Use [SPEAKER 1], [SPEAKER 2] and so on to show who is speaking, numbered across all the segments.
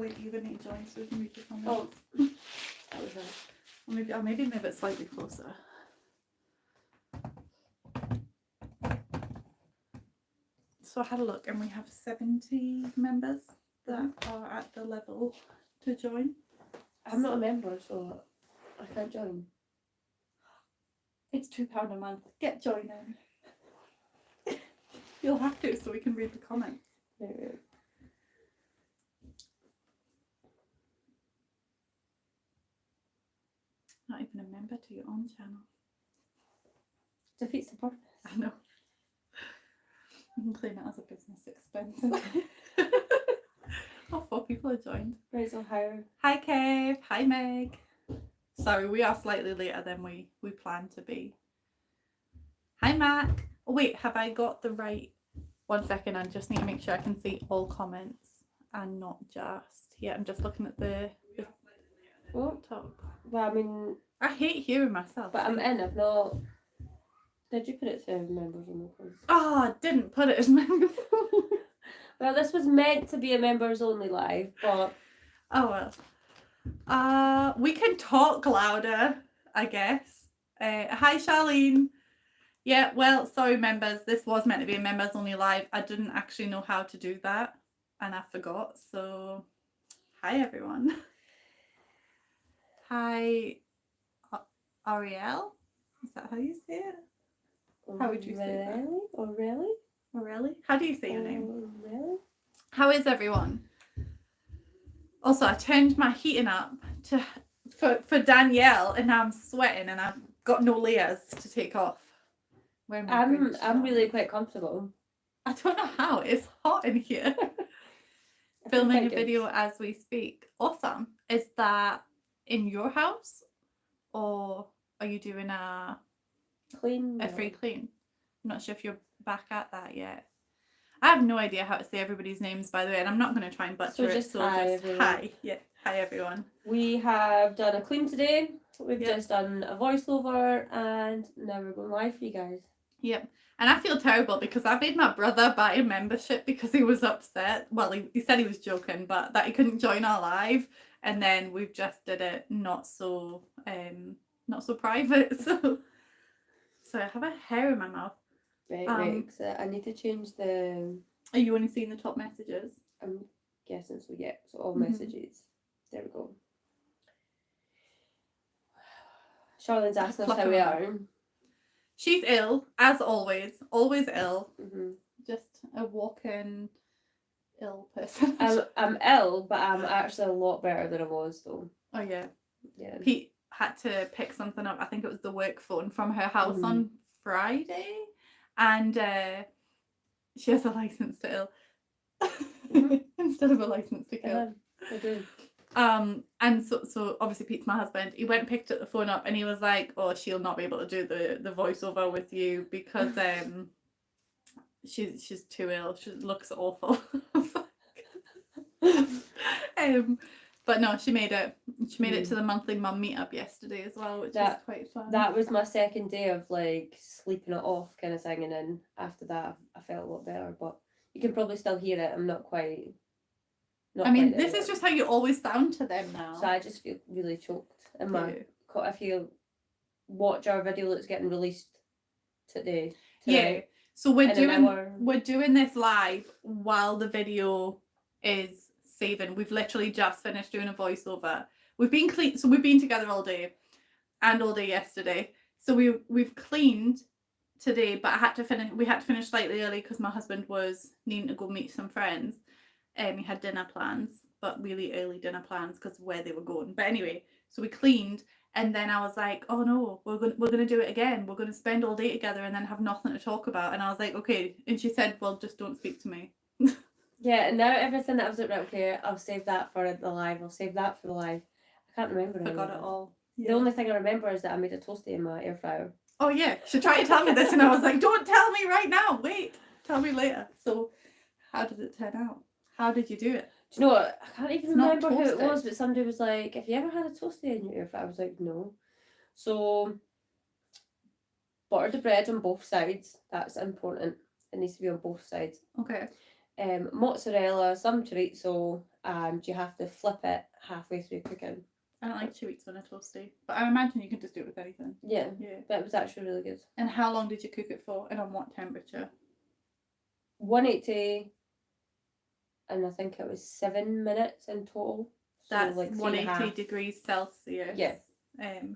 [SPEAKER 1] wait, you're going to join so we can read the comments.
[SPEAKER 2] Oh, that was right.
[SPEAKER 1] Or maybe move it slightly closer. So I had a look and we have 70 members that are at the level to join.
[SPEAKER 2] I'm not a member, so I can't join.
[SPEAKER 1] It's £2 a month. Get joining. You'll have to so we can read the comments.
[SPEAKER 2] Yeah.
[SPEAKER 1] Not even a member to your own channel.
[SPEAKER 2] Defeats the purpose.
[SPEAKER 1] I know. You can claim it as a business expense. Oh, 4 people have joined.
[SPEAKER 2] Right, so higher.
[SPEAKER 1] Hi Kev. Hi Meg. Sorry, we are slightly later than we planned to be. Hi Mac. Oh wait, have I got the right... 1 second, I just need to make sure I can see all comments and not just... Yeah, I'm just looking at the top.
[SPEAKER 2] Well, I mean...
[SPEAKER 1] I hate hearing myself.
[SPEAKER 2] But I'm in, I've not... Did you put it to members only?
[SPEAKER 1] Oh, I didn't put it as members.
[SPEAKER 2] Well, this was meant to be a members only live, but...
[SPEAKER 1] Oh well. We can talk louder, I guess. Hi Charlene. Yeah, well, sorry members, this was meant to be a members only live. I didn't actually know how to do that and I forgot, so hi everyone. Hi Ariel, is that how you say it? How would you say that? Aurelie? How do you say your name?
[SPEAKER 2] Really?
[SPEAKER 1] How is everyone? Also, I turned my heating up for Danielle and now I'm sweating and I've got no layers to take off.
[SPEAKER 2] I'm really quite comfortable.
[SPEAKER 1] I don't know how. It's hot in here. Filming a video as we speak. Awesome. Is that in your house or are you doing a free clean? I'm not sure if you're back at that yet. I have no idea how to say everybody's names, by the way, and I'm not going to try and butcher it. So just hi. Yeah, hi everyone.
[SPEAKER 2] We have done a clean today. We've just done a voiceover and now we're going live for you guys.
[SPEAKER 1] Yep. And I feel terrible because I made my brother buy a membership because he was upset. Well, he said he was joking, but that he couldn't join our live. And then we've just did it not so private. So I have a hair in my mouth.
[SPEAKER 2] Right, so I need to change the...
[SPEAKER 1] Are you only seeing the top messages?
[SPEAKER 2] I'm guessing so, yeah. So all messages. There we go. Charlott's asking us how we are.
[SPEAKER 1] She's ill, as always. Always ill.
[SPEAKER 2] Mm-hmm.
[SPEAKER 1] Just a walking ill person.
[SPEAKER 2] I'm ill, but I'm actually a lot better than I was, though.
[SPEAKER 1] Oh, yeah.
[SPEAKER 2] Yeah.
[SPEAKER 1] Pete had to pick something up. I think it was the work phone from her house on Friday. And she has a license to ill instead of a license to kill.
[SPEAKER 2] I do.
[SPEAKER 1] And so obviously Pete's my husband. He went and picked the phone up and he was like, "Oh, she'll not be able to do the voiceover with you because she's too ill. She looks awful." But no, she made it. She made it to the monthly mum meetup yesterday as well, which was quite fun.
[SPEAKER 2] That was my second day of like sleeping it off kind of thing, and then after that I felt a lot better. But you can probably still hear it. I'm not quite.
[SPEAKER 1] This is just how you always sound to them now.
[SPEAKER 2] So I just feel really choked. And if you watch our video that's getting released today.
[SPEAKER 1] Yeah. So we're doing this live while the video is saving. We've literally just finished doing a voiceover. We've been together all day and all day yesterday. So we've cleaned today, but we had to finish slightly early because my husband was needing to go meet some friends. He had dinner plans, but really early dinner plans because of where they were going. But anyway, so we cleaned and then I was like, oh no, we're gonna do it again. We're gonna spend all day together and then have nothing to talk about. And I was like, okay. And she said, well, just don't speak to me.
[SPEAKER 2] Yeah, and now everything that I was like, right, okay, I'll save that for the live. I'll save that for the live. I can't remember.
[SPEAKER 1] Forgot it all.
[SPEAKER 2] Yeah. The only thing I remember is that I made a toasty in my air fryer.
[SPEAKER 1] Oh yeah, she tried to tell me this and I was like, don't tell me right now. Wait, tell me later. So how did it turn out? How did you do it?
[SPEAKER 2] Do you know what? I can't even remember who it was, but somebody was like, have you ever had a toasty in your air fryer? I was like, no. So butter the bread on both sides. That's important. It needs to be on both sides.
[SPEAKER 1] Okay.
[SPEAKER 2] mozzarella, some chorizo, and you have to flip it halfway through cooking.
[SPEAKER 1] I don't like chorizo on a toasty, but I imagine you can just do it with anything.
[SPEAKER 2] Yeah,
[SPEAKER 1] Yeah.
[SPEAKER 2] but it was actually really good.
[SPEAKER 1] And how long did you cook it for, and on what temperature?
[SPEAKER 2] 180, and I think it was 7 minutes in total. So
[SPEAKER 1] That's
[SPEAKER 2] like
[SPEAKER 1] 180 degrees Celsius.
[SPEAKER 2] Yeah.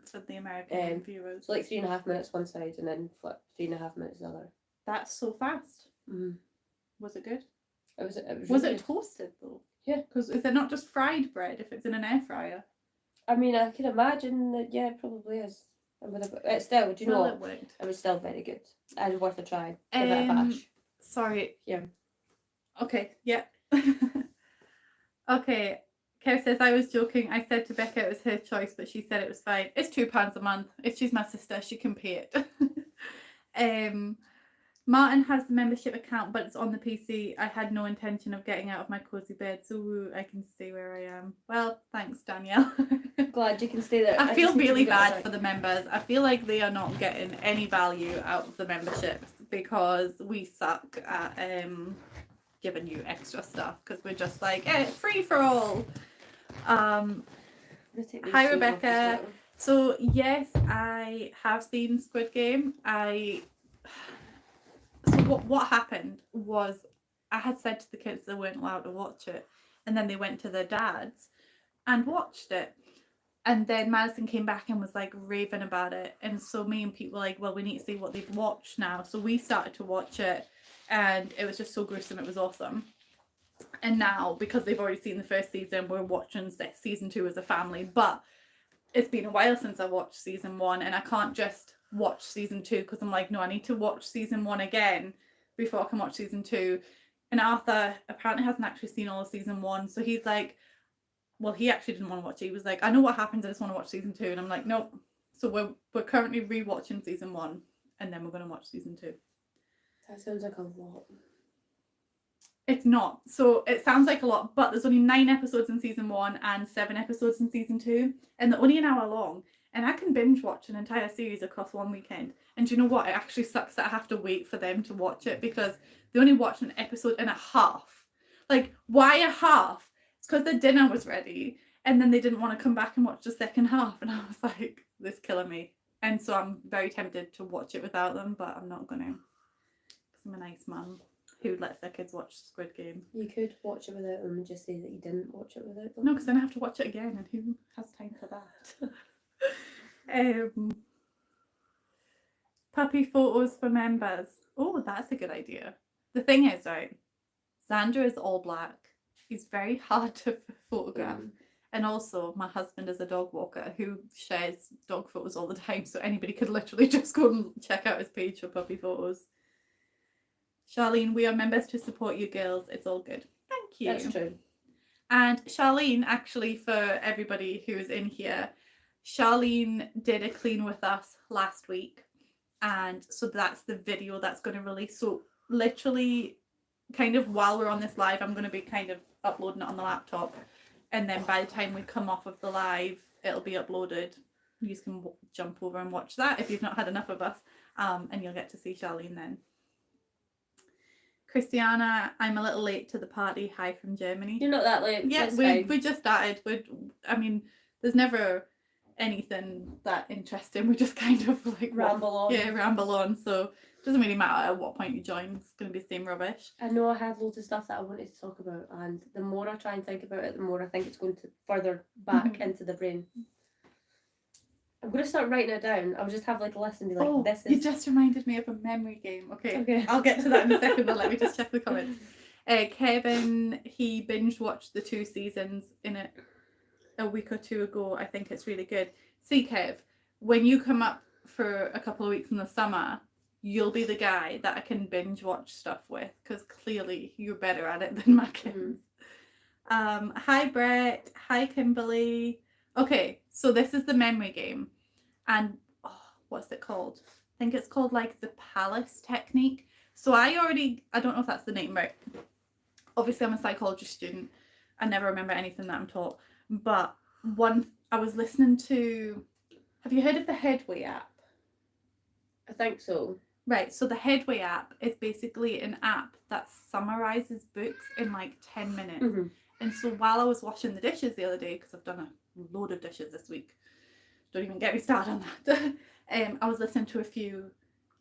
[SPEAKER 1] For the American viewers.
[SPEAKER 2] So like 3.5 minutes one side, and then flip 3.5 minutes the other.
[SPEAKER 1] That's so fast.
[SPEAKER 2] Mm.
[SPEAKER 1] Was it good?
[SPEAKER 2] It was
[SPEAKER 1] Was
[SPEAKER 2] really
[SPEAKER 1] it toasted though?
[SPEAKER 2] Yeah.
[SPEAKER 1] Because is it not just fried bread if it's in an air fryer?
[SPEAKER 2] I mean, I can imagine that. Yeah, it probably is. It's still. Do you know?
[SPEAKER 1] It worked.
[SPEAKER 2] It was still very good and worth a try. Give it a bash.
[SPEAKER 1] Sorry.
[SPEAKER 2] Yeah.
[SPEAKER 1] Okay. Yeah. Okay. Kev says, I was joking. I said to Becca it was her choice, but she said it was fine. It's £2 a month. If she's my sister, she can pay it. Martin has the membership account, but it's on the PC. I had no intention of getting out of my cozy bed, so I can stay where I am. Well, thanks, Danielle.
[SPEAKER 2] Glad you can stay there.
[SPEAKER 1] I feel really bad for the members. I feel like they are not getting any value out of the memberships because we suck at giving you extra stuff because we're just like, free for all. Hi, Rebecca. So yes, I have seen Squid Game. So what happened was I had said to the kids they weren't allowed to watch it, and then they went to their dads and watched it, and then Madison came back and was like raving about it, and so me and Pete were like, well, we need to see what they've watched now. So we started to watch it, and it was just so gruesome. It was awesome. And now, because they've already seen the first season, we're watching season 2 as a family. But it's been a while since I watched season 1, and I can't just watch season 2 because I'm like, no, I need to watch season 1 again before I can watch season 2. And Arthur apparently hasn't actually seen all of season 1, so he's like, well, he actually didn't want to watch it. He was like, I know what happens, I just want to watch season 2. And I'm like, nope. So we're currently rewatching season 1, and then we're going to watch season 2.
[SPEAKER 2] That sounds like a lot.
[SPEAKER 1] It's not. So it sounds like a lot, but there's only 9 episodes in season 1 and 7 episodes in season 2, and they're only an hour long. And I can binge watch an entire series across one weekend. And do you know what? It actually sucks that I have to wait for them to watch it because they only watched an episode and a half. Like, why a half? It's because their dinner was ready, and then they didn't want to come back and watch the second half. And I was like, this is killing me. And so I'm very tempted to watch it without them, but I'm not going to. Because I'm a nice mum who lets their kids watch Squid Game.
[SPEAKER 2] You could watch it without them and just say that you didn't watch it without them.
[SPEAKER 1] No, because then I have to watch it again, and who has time for that? Puppy photos for members. Oh, that's a good idea. The thing is, right, Xander is all black. He's very hard to photograph. And also, my husband is a dog walker who shares dog photos all the time, so anybody could literally just go and check out his page for puppy photos. Charlene, we are members to support you girls. It's all good. Thank you.
[SPEAKER 2] That's true.
[SPEAKER 1] And Charlene, actually, for everybody who is in here, Charlene did a clean with us last week. And so that's the video that's going to release. So literally, kind of while we're on this live, I'm going to be kind of uploading it on the laptop. And then by the time we come off of the live, it'll be uploaded. You can jump over and watch that if you've not had enough of us. And you'll get to see Charlene then. Christiana, I'm a little late to the party. Hi from Germany.
[SPEAKER 2] You're not that late.
[SPEAKER 1] Yeah, we just started. I mean, there's never anything that interesting. We just kind of like
[SPEAKER 2] ramble on.
[SPEAKER 1] Yeah, ramble on. So it doesn't really matter at what point you join. It's going to be the same rubbish.
[SPEAKER 2] I know I had loads of stuff that I wanted to talk about, and the more I try and think about it, the more I think it's going to further back into the brain. I'm going to start writing it down. I'll just have like a list and be like, this is...
[SPEAKER 1] You just reminded me of a memory game. Okay. I'll get to that in a second, but let me just check the comments. Kevin, he binge watched the 2 seasons in a week or 2 ago. I think it's really good. See, Kev, when you come up for a couple of weeks in the summer, you'll be the guy that I can binge watch stuff with, because clearly you're better at it than my kids. Hi, Brett. Hi, Kimberly. Okay, so this is the memory game, and what's it called? I think it's called like the Palace technique. So I don't know if that's the name, right? Obviously I'm a psychology student. I never remember anything that I'm taught, but I was listening to, have you heard of the Headway app?
[SPEAKER 2] I think so.
[SPEAKER 1] Right, so the Headway app is basically an app that summarizes books in like 10 minutes.
[SPEAKER 2] Mm-hmm.
[SPEAKER 1] And so while I was washing the dishes the other day, because I've done a load of dishes this week, don't even get me started on that, I was listening to a few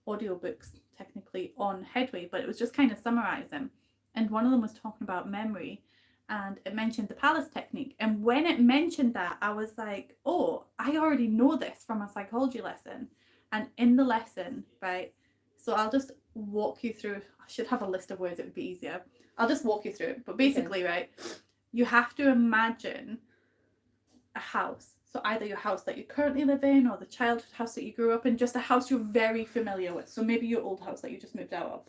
[SPEAKER 1] audiobooks technically on Headway, but it was just kind of summarizing. And one of them was talking about memory, and it mentioned the Palace technique. And when it mentioned that, I was like, oh, I already know this from a psychology lesson. And in the lesson, right, so I'll just walk you through. I should have a list of words, it would be easier. I'll just walk you through it. But basically, right, you have to imagine a house. So either your house that you currently live in, or the childhood house that you grew up in, just a house you're very familiar with. So maybe your old house that you just moved out of.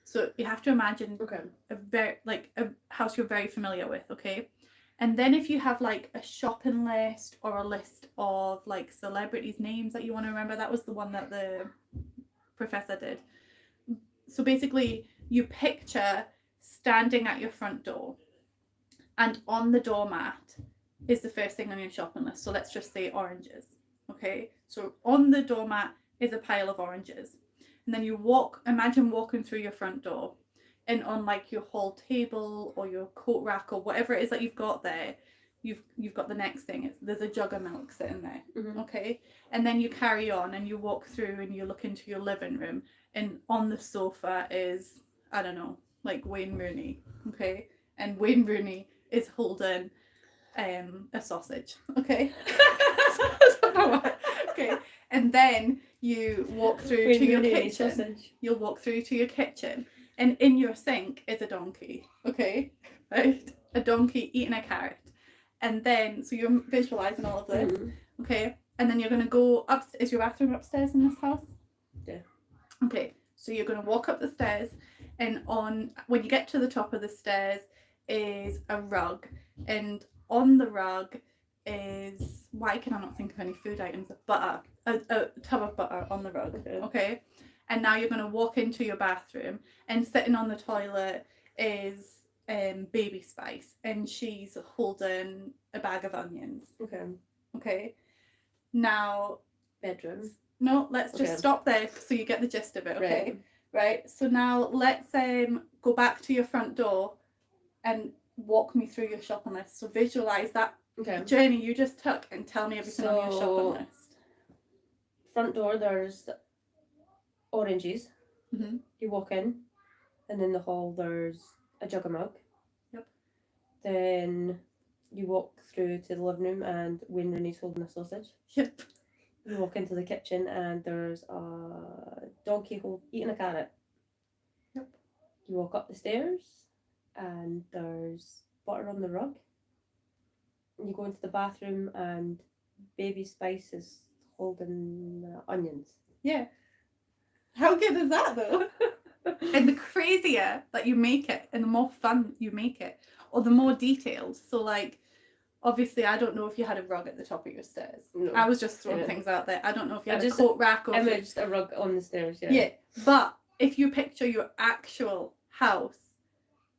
[SPEAKER 1] So you have to imagine a house you're very familiar with, okay? And then if you have like a shopping list or a list of like celebrities' names that you want to remember, that was the one that the professor did. So basically you picture standing at your front door, and on the doormat is the first thing on your shopping list. So let's just say oranges, okay? So on the doormat is a pile of oranges. And then you imagine walking through your front door, and on like your hall table or your coat rack or whatever it is that you've got there, you've got the next thing. There's a jug of milk sitting there, okay? And then you carry on and you walk through and you look into your living room, and on the sofa is, I don't know, like Wayne Rooney, okay? And Wayne Rooney is holding a sausage, okay? Okay, and then you walk through to your kitchen. You'll walk through to your kitchen, and in your sink is a donkey, okay? Right? A donkey eating a carrot. And then, so you're visualizing all of this, okay? And then you're going to go up. Is your bathroom upstairs in this house?
[SPEAKER 2] Yeah.
[SPEAKER 1] Okay, so you're going to walk up the stairs, and when you get to the top of the stairs is a rug, and on the rug is, why can I not think of any food items? Butter, a tub of butter on the rug, okay? And now you're going to walk into your bathroom, and sitting on the toilet is Baby Spice, and she's holding a bag of onions. Okay. Now,
[SPEAKER 2] bedroom.
[SPEAKER 1] No, let's just stop there so you get the gist of it, okay? Right. So now let's go back to your front door and walk me through your shopping list. So visualize that journey you just took and tell me everything on your shopping list.
[SPEAKER 2] Front door, there's oranges. You walk in, and in the hall there's a jug of milk. Then you walk through to the living room, and Wayne Rooney's holding a sausage. You walk into the kitchen, and there's a donkey eating a carrot. You walk up the stairs, and there's butter on the rug. And you go into the bathroom, and Baby Spice is holding onions. Yeah.
[SPEAKER 1] How good is that, though? And the crazier that you make it, and the more fun you make it, or the more detailed. So, like, obviously, I don't know if you had a rug at the top of your stairs. No. I was just throwing things out there. I don't know if you had a coat rack or...
[SPEAKER 2] imaged a rug on the stairs,
[SPEAKER 1] Yeah, but if you picture your actual house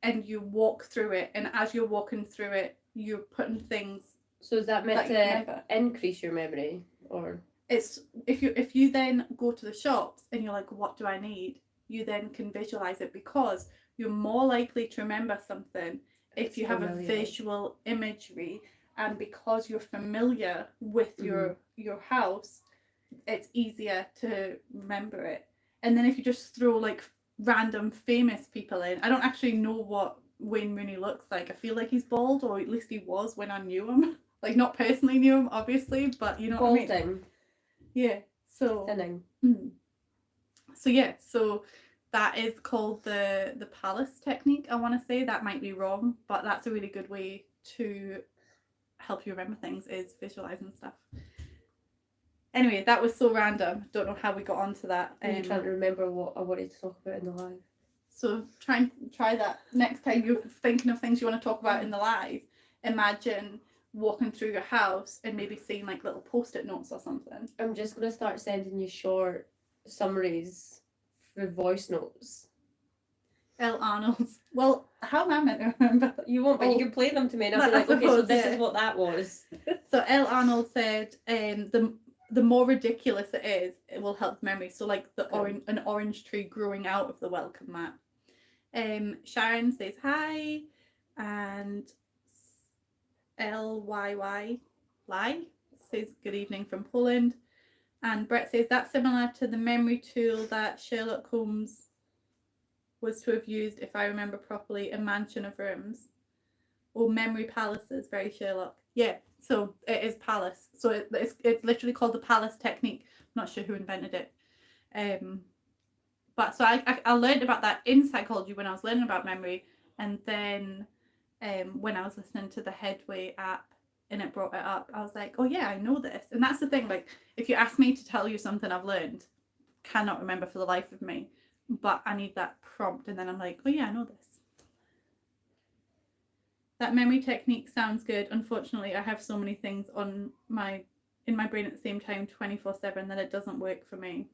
[SPEAKER 1] and you walk through it, and as you're walking through it, you're putting things...
[SPEAKER 2] So is that meant to increase your memory, or...?
[SPEAKER 1] It's if you then go to the shops and you're like, what do I need? You then can visualize it, because you're more likely to remember something if you have a visual imagery, and because you're familiar with your house, it's easier to remember it. And then if you just throw like random famous people in, I don't actually know what Wayne Rooney looks like. I feel like he's bald, or at least he was when I knew him. Like, not personally knew him, obviously, but you know what I mean. Yeah. So
[SPEAKER 2] thinning.
[SPEAKER 1] So yeah, so that is called the Palace technique. I want to say, that might be wrong, but that's a really good way to help you remember things, is visualizing stuff. Anyway, that was so random. Don't know how we got onto that.
[SPEAKER 2] I'm trying to remember what I wanted to talk about in the live.
[SPEAKER 1] So try that next time you're thinking of things you want to talk about in the live. Imagine walking through your house and maybe seeing like little post-it notes or something.
[SPEAKER 2] I'm just going to start sending you short summaries for voice notes.
[SPEAKER 1] L. Arnold's. Well, how am I meant to remember?
[SPEAKER 2] You won't, but you can play them to me, and I'll be like, okay, so this is what that was.
[SPEAKER 1] So L. Arnold said, the more ridiculous it is, it will help memory. So like an orange tree growing out of the welcome mat. Sharon says hi, and LYY says good evening from Poland, and Brett says that's similar to the memory tool that Sherlock Holmes was to have used, if I remember properly, a mansion of rooms, or memory palaces. Very Sherlock. Yeah, so it is palace. So it's literally called the palace technique. I'm not sure who invented it. But so I learned about that in psychology when I was learning about memory, and then when I was listening to the Headway app and it brought it up, I was like, oh yeah, I know this. And that's the thing, like if you ask me to tell you something I've learned, cannot remember for the life of me, but I need that prompt, and then I'm like, oh yeah, I know this. That memory technique sounds good. Unfortunately, I have so many things in my brain at the same time 24/7 that it doesn't work for me.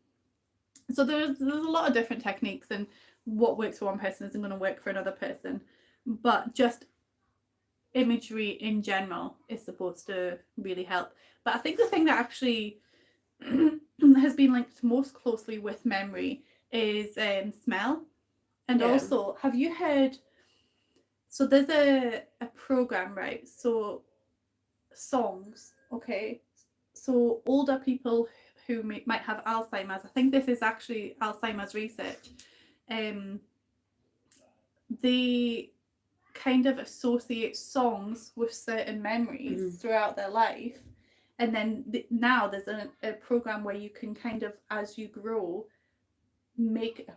[SPEAKER 1] So there's a lot of different techniques, and what works for one person isn't going to work for another person, but just imagery in general is supposed to really help. But I think the thing that actually has been linked most closely with memory is smell. And also, have you heard, so there's a program, right? So songs, okay? So older people who might have Alzheimer's, I think this is actually Alzheimer's research, they kind of associate songs with certain memories throughout their life. And then now there's a program where you can kind of, as you grow, make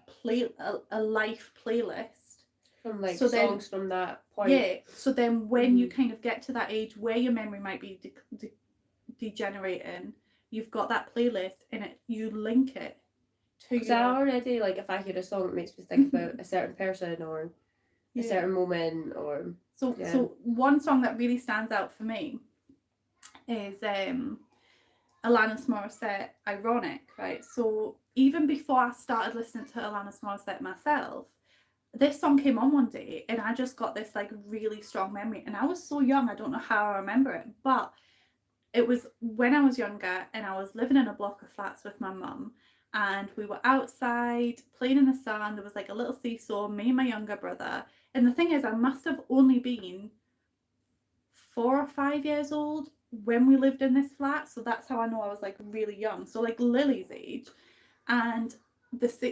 [SPEAKER 1] a life playlist
[SPEAKER 2] from like songs from that point.
[SPEAKER 1] Yeah, so then when you kind of get to that age where your memory might be degenerating, you've got that playlist and you link it to
[SPEAKER 2] because I already, like, if I hear a song, it makes me think about a certain person or a certain moment, or
[SPEAKER 1] so one song that really stands out for me is Alanis Morissette, Ironic, right? So even before I started listening to Alanis Morissette myself, this song came on one day and I just got this like really strong memory, and I was so young, I don't know how I remember it, but it was when I was younger and I was living in a block of flats with my mum, and we were outside playing in the sun. There was like a little seesaw, me and my younger brother, and the thing is I must have only been 4 or 5 years old when we lived in this flat, so that's how I know I was like really young, so like Lily's age. And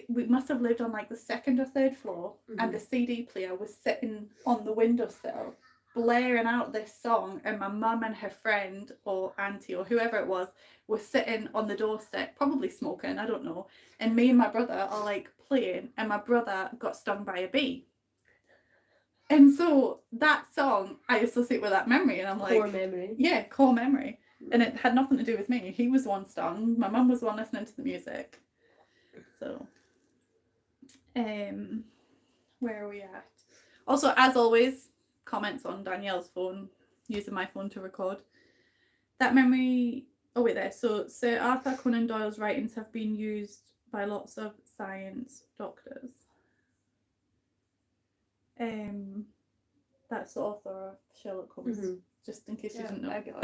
[SPEAKER 1] we must have lived on like the second or third floor, and the CD player was sitting on the windowsill blaring out this song, and my mum and her friend or auntie or whoever it was were sitting on the doorstep, probably smoking, I don't know, and me and my brother are like playing, and my brother got stung by a bee. And so that song I associate with that memory, and I'm like,
[SPEAKER 2] core memory.
[SPEAKER 1] Yeah, core memory. And it had nothing to do with me. He was the one stung, my mum was the one listening to the music. So where are we at? Also, as always, comments on Danielle's phone, using my phone to record. That memory, oh wait there, so Sir Arthur Conan Doyle's writings have been used by lots of science doctors. That's the author of Sherlock Holmes, just in case you didn't know.
[SPEAKER 2] I got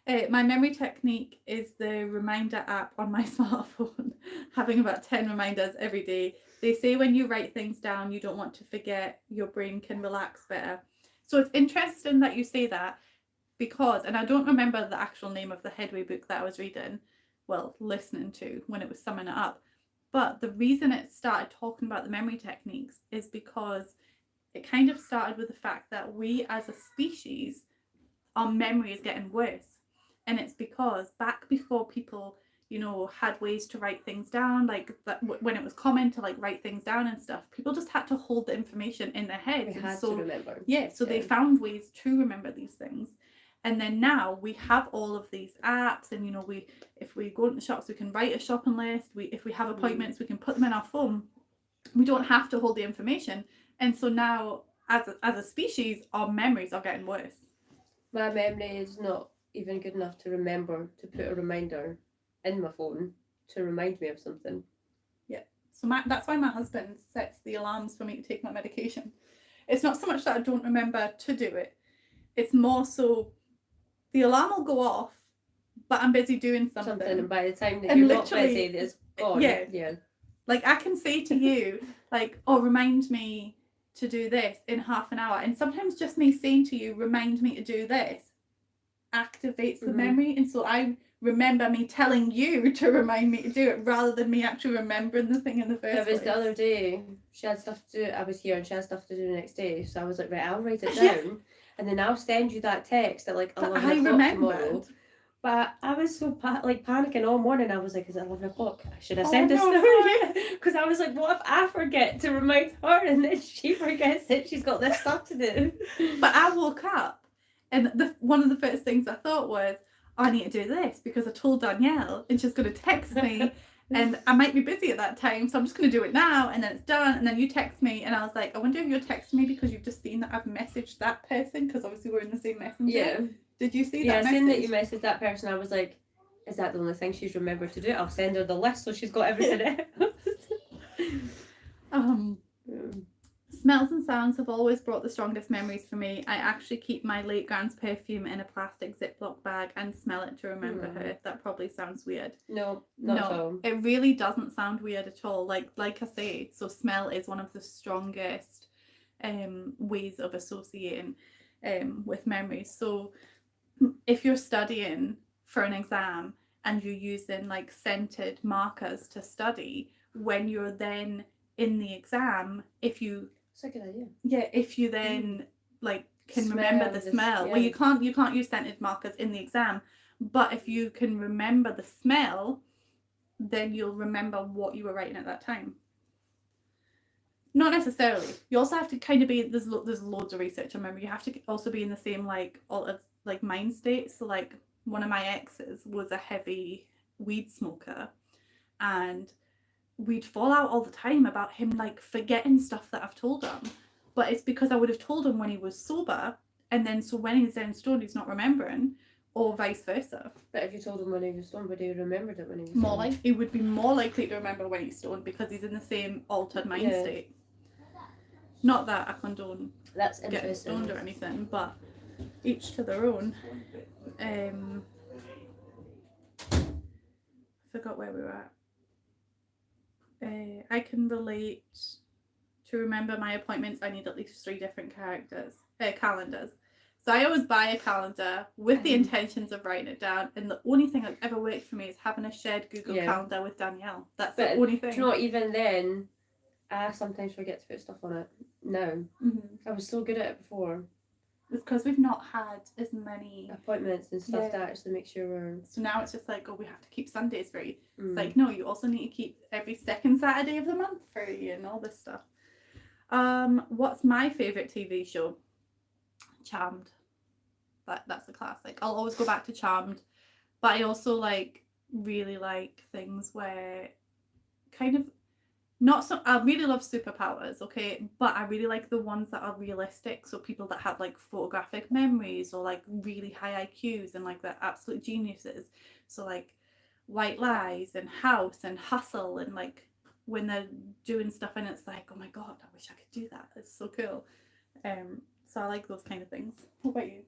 [SPEAKER 2] that.
[SPEAKER 1] My memory technique is the reminder app on my smartphone, having about 10 reminders every day. They say when you write things down, you don't want to forget, your brain can relax better. So it's interesting that you say that, because, and I don't remember the actual name of the Headway book that I was reading, well, listening to when it was summing it up, but the reason it started talking about the memory techniques is because it kind of started with the fact that we as a species, our memory is getting worse. And it's because back before people, you know, had ways to write things down, like that, when it was common to like write things down and stuff, people just had to hold the information in their heads.
[SPEAKER 2] They had to remember.
[SPEAKER 1] Yeah, so they found ways to remember these things. And then now we have all of these apps, and you know, if we go into shops, we can write a shopping list. If we have appointments, we can put them in our phone. We don't have to hold the information. And so now, as a species, our memories are getting worse.
[SPEAKER 2] My memory is not even good enough to remember to put a reminder in my phone to remind me of something.
[SPEAKER 1] Yeah. So that's why my husband sets the alarms for me to take my medication. It's not so much that I don't remember to do it. It's more so the alarm will go off, but I'm busy doing something.
[SPEAKER 2] And by the time that you're not busy, it's gone.
[SPEAKER 1] Yeah. Like I can say to you, like, oh, remind me to do this in half an hour. And sometimes just me saying to you, remind me to do this, activates the memory. And so I remember me telling you to remind me to do it rather than me actually remembering the thing in the first place.
[SPEAKER 2] It was the other day, she had stuff to do, I was here and she had stuff to do the next day. So I was like, right, I'll write it down and then I'll send you that text at like 11 o'clock tomorrow. But I was so panicking all morning. I was like, is it 11 o'clock? I should have sent this now. Because I was like, what if I forget to remind her and then she forgets that she's got this stuff to do?
[SPEAKER 1] But I woke up and one of the first things I thought was, I need to do this because I told Danielle and she's going to text me and I might be busy at that time. So I'm just going to do it now and then it's done. And then you text me and I was like, I wonder if you're texting me because you've just seen that I've messaged that person because obviously we're in the same messenger.
[SPEAKER 2] Yeah.
[SPEAKER 1] Did you see
[SPEAKER 2] that
[SPEAKER 1] message?
[SPEAKER 2] Yeah, I seen that you messaged that person. I was like, is that the only thing she's remembered to do? I'll send her the list so she's got everything else.
[SPEAKER 1] Smells and sounds have always brought the strongest memories for me. I actually keep my late grand's perfume in a plastic Ziploc bag and smell it to remember her. That probably sounds weird.
[SPEAKER 2] No, not at all.
[SPEAKER 1] It really doesn't sound weird at all. Like I say, so smell is one of the strongest ways of associating with memories. So if you're studying for an exam and you're using like scented markers to study, when you're then in the exam, if you
[SPEAKER 2] It's a good idea.
[SPEAKER 1] Yeah, if you then like can remember the smell. Well, you can't use scented markers in the exam, but if you can remember the smell, then you'll remember what you were writing at that time. Not necessarily. You also have to kind of be there's loads of research on memory. You have to also be in the same like mind state. So like one of my exes was a heavy weed smoker, and we'd fall out all the time about him like forgetting stuff that I've told him, but it's because I would have told him when he was sober, and then so when he's down stoned he's not remembering, or vice versa.
[SPEAKER 2] But if you told him when he was stoned, would he remembered it when he was stoned?
[SPEAKER 1] He would be more likely to remember when he's stoned because he's in the same altered mind state. Not that I condone getting stoned or anything, but each to their own. Forgot where we were at. I can relate. To remember my appointments, I need at least 3 different calendars. So I always buy a calendar with the intentions of writing it down, and the only thing that's ever worked for me is having a shared Google calendar with Danielle. That's the only thing.
[SPEAKER 2] Not even then, I sometimes forget to put stuff on it now. I was so good at it before.
[SPEAKER 1] It's because we've not had as many
[SPEAKER 2] appointments and stuff to actually make sure we're...
[SPEAKER 1] So now it's just like, oh, we have to keep Sundays free. It's like, no, you also need to keep every second Saturday of the month free and all this stuff. What's my favourite TV show? Charmed. That's a classic. I'll always go back to Charmed. But I also really like things where kind of I really love superpowers, okay, but I really like the ones that are realistic. So people that have like photographic memories or like really high IQs and like they're absolute geniuses. So like White Lies and House and Hustle, and like when they're doing stuff and it's like, oh my god, I wish I could do that. It's so cool. So I like those kind of things. What about you?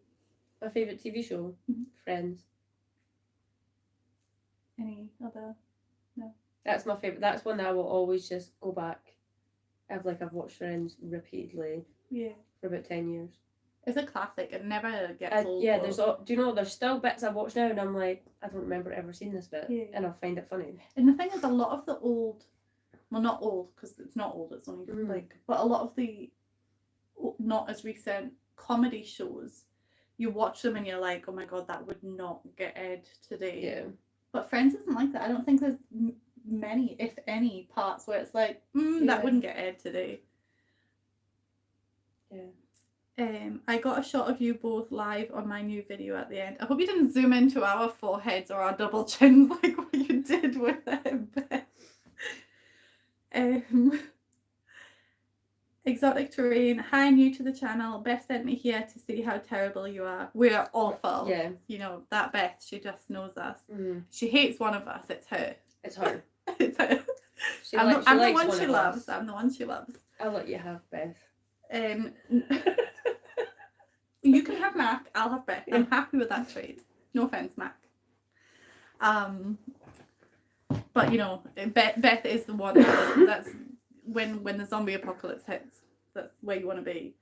[SPEAKER 2] My favourite TV show? Friends.
[SPEAKER 1] Any other? No.
[SPEAKER 2] That's my favourite. That's one that I will always just go back. I've watched Friends repeatedly.
[SPEAKER 1] Yeah.
[SPEAKER 2] For about 10 years.
[SPEAKER 1] It's a classic. It never gets old.
[SPEAKER 2] Yeah, do you know, there's still bits I watch now and I'm like, I don't remember ever seeing this bit.
[SPEAKER 1] Yeah.
[SPEAKER 2] And I find it funny.
[SPEAKER 1] And the thing is, a lot of the old, well, not old, because it's not old, it's only but a lot of the not as recent comedy shows, you watch them and you're like, oh my god, that would not get aired today.
[SPEAKER 2] Yeah.
[SPEAKER 1] But Friends isn't like that. I don't think there's many, if any, parts where it's like, that wouldn't get aired today.
[SPEAKER 2] Yeah.
[SPEAKER 1] I got a shot of you both live on my new video at the end. I hope you didn't zoom into our foreheads or our double chins like what you did with Beth. Exotic terrain. Hi, new to the channel. Beth sent me here to see how terrible you are. We are awful.
[SPEAKER 2] Yeah.
[SPEAKER 1] You know, that Beth, she just knows us. She hates one of us. It's her.
[SPEAKER 2] It's her.
[SPEAKER 1] It's her. I'm the one she loves. I'm the one she loves.
[SPEAKER 2] I'll let you have Beth.
[SPEAKER 1] You can have Mac. I'll have Beth. I'm happy with that trade. No offense, Mac. But you know, Beth is the one that's when the zombie apocalypse hits. That's where you want to be.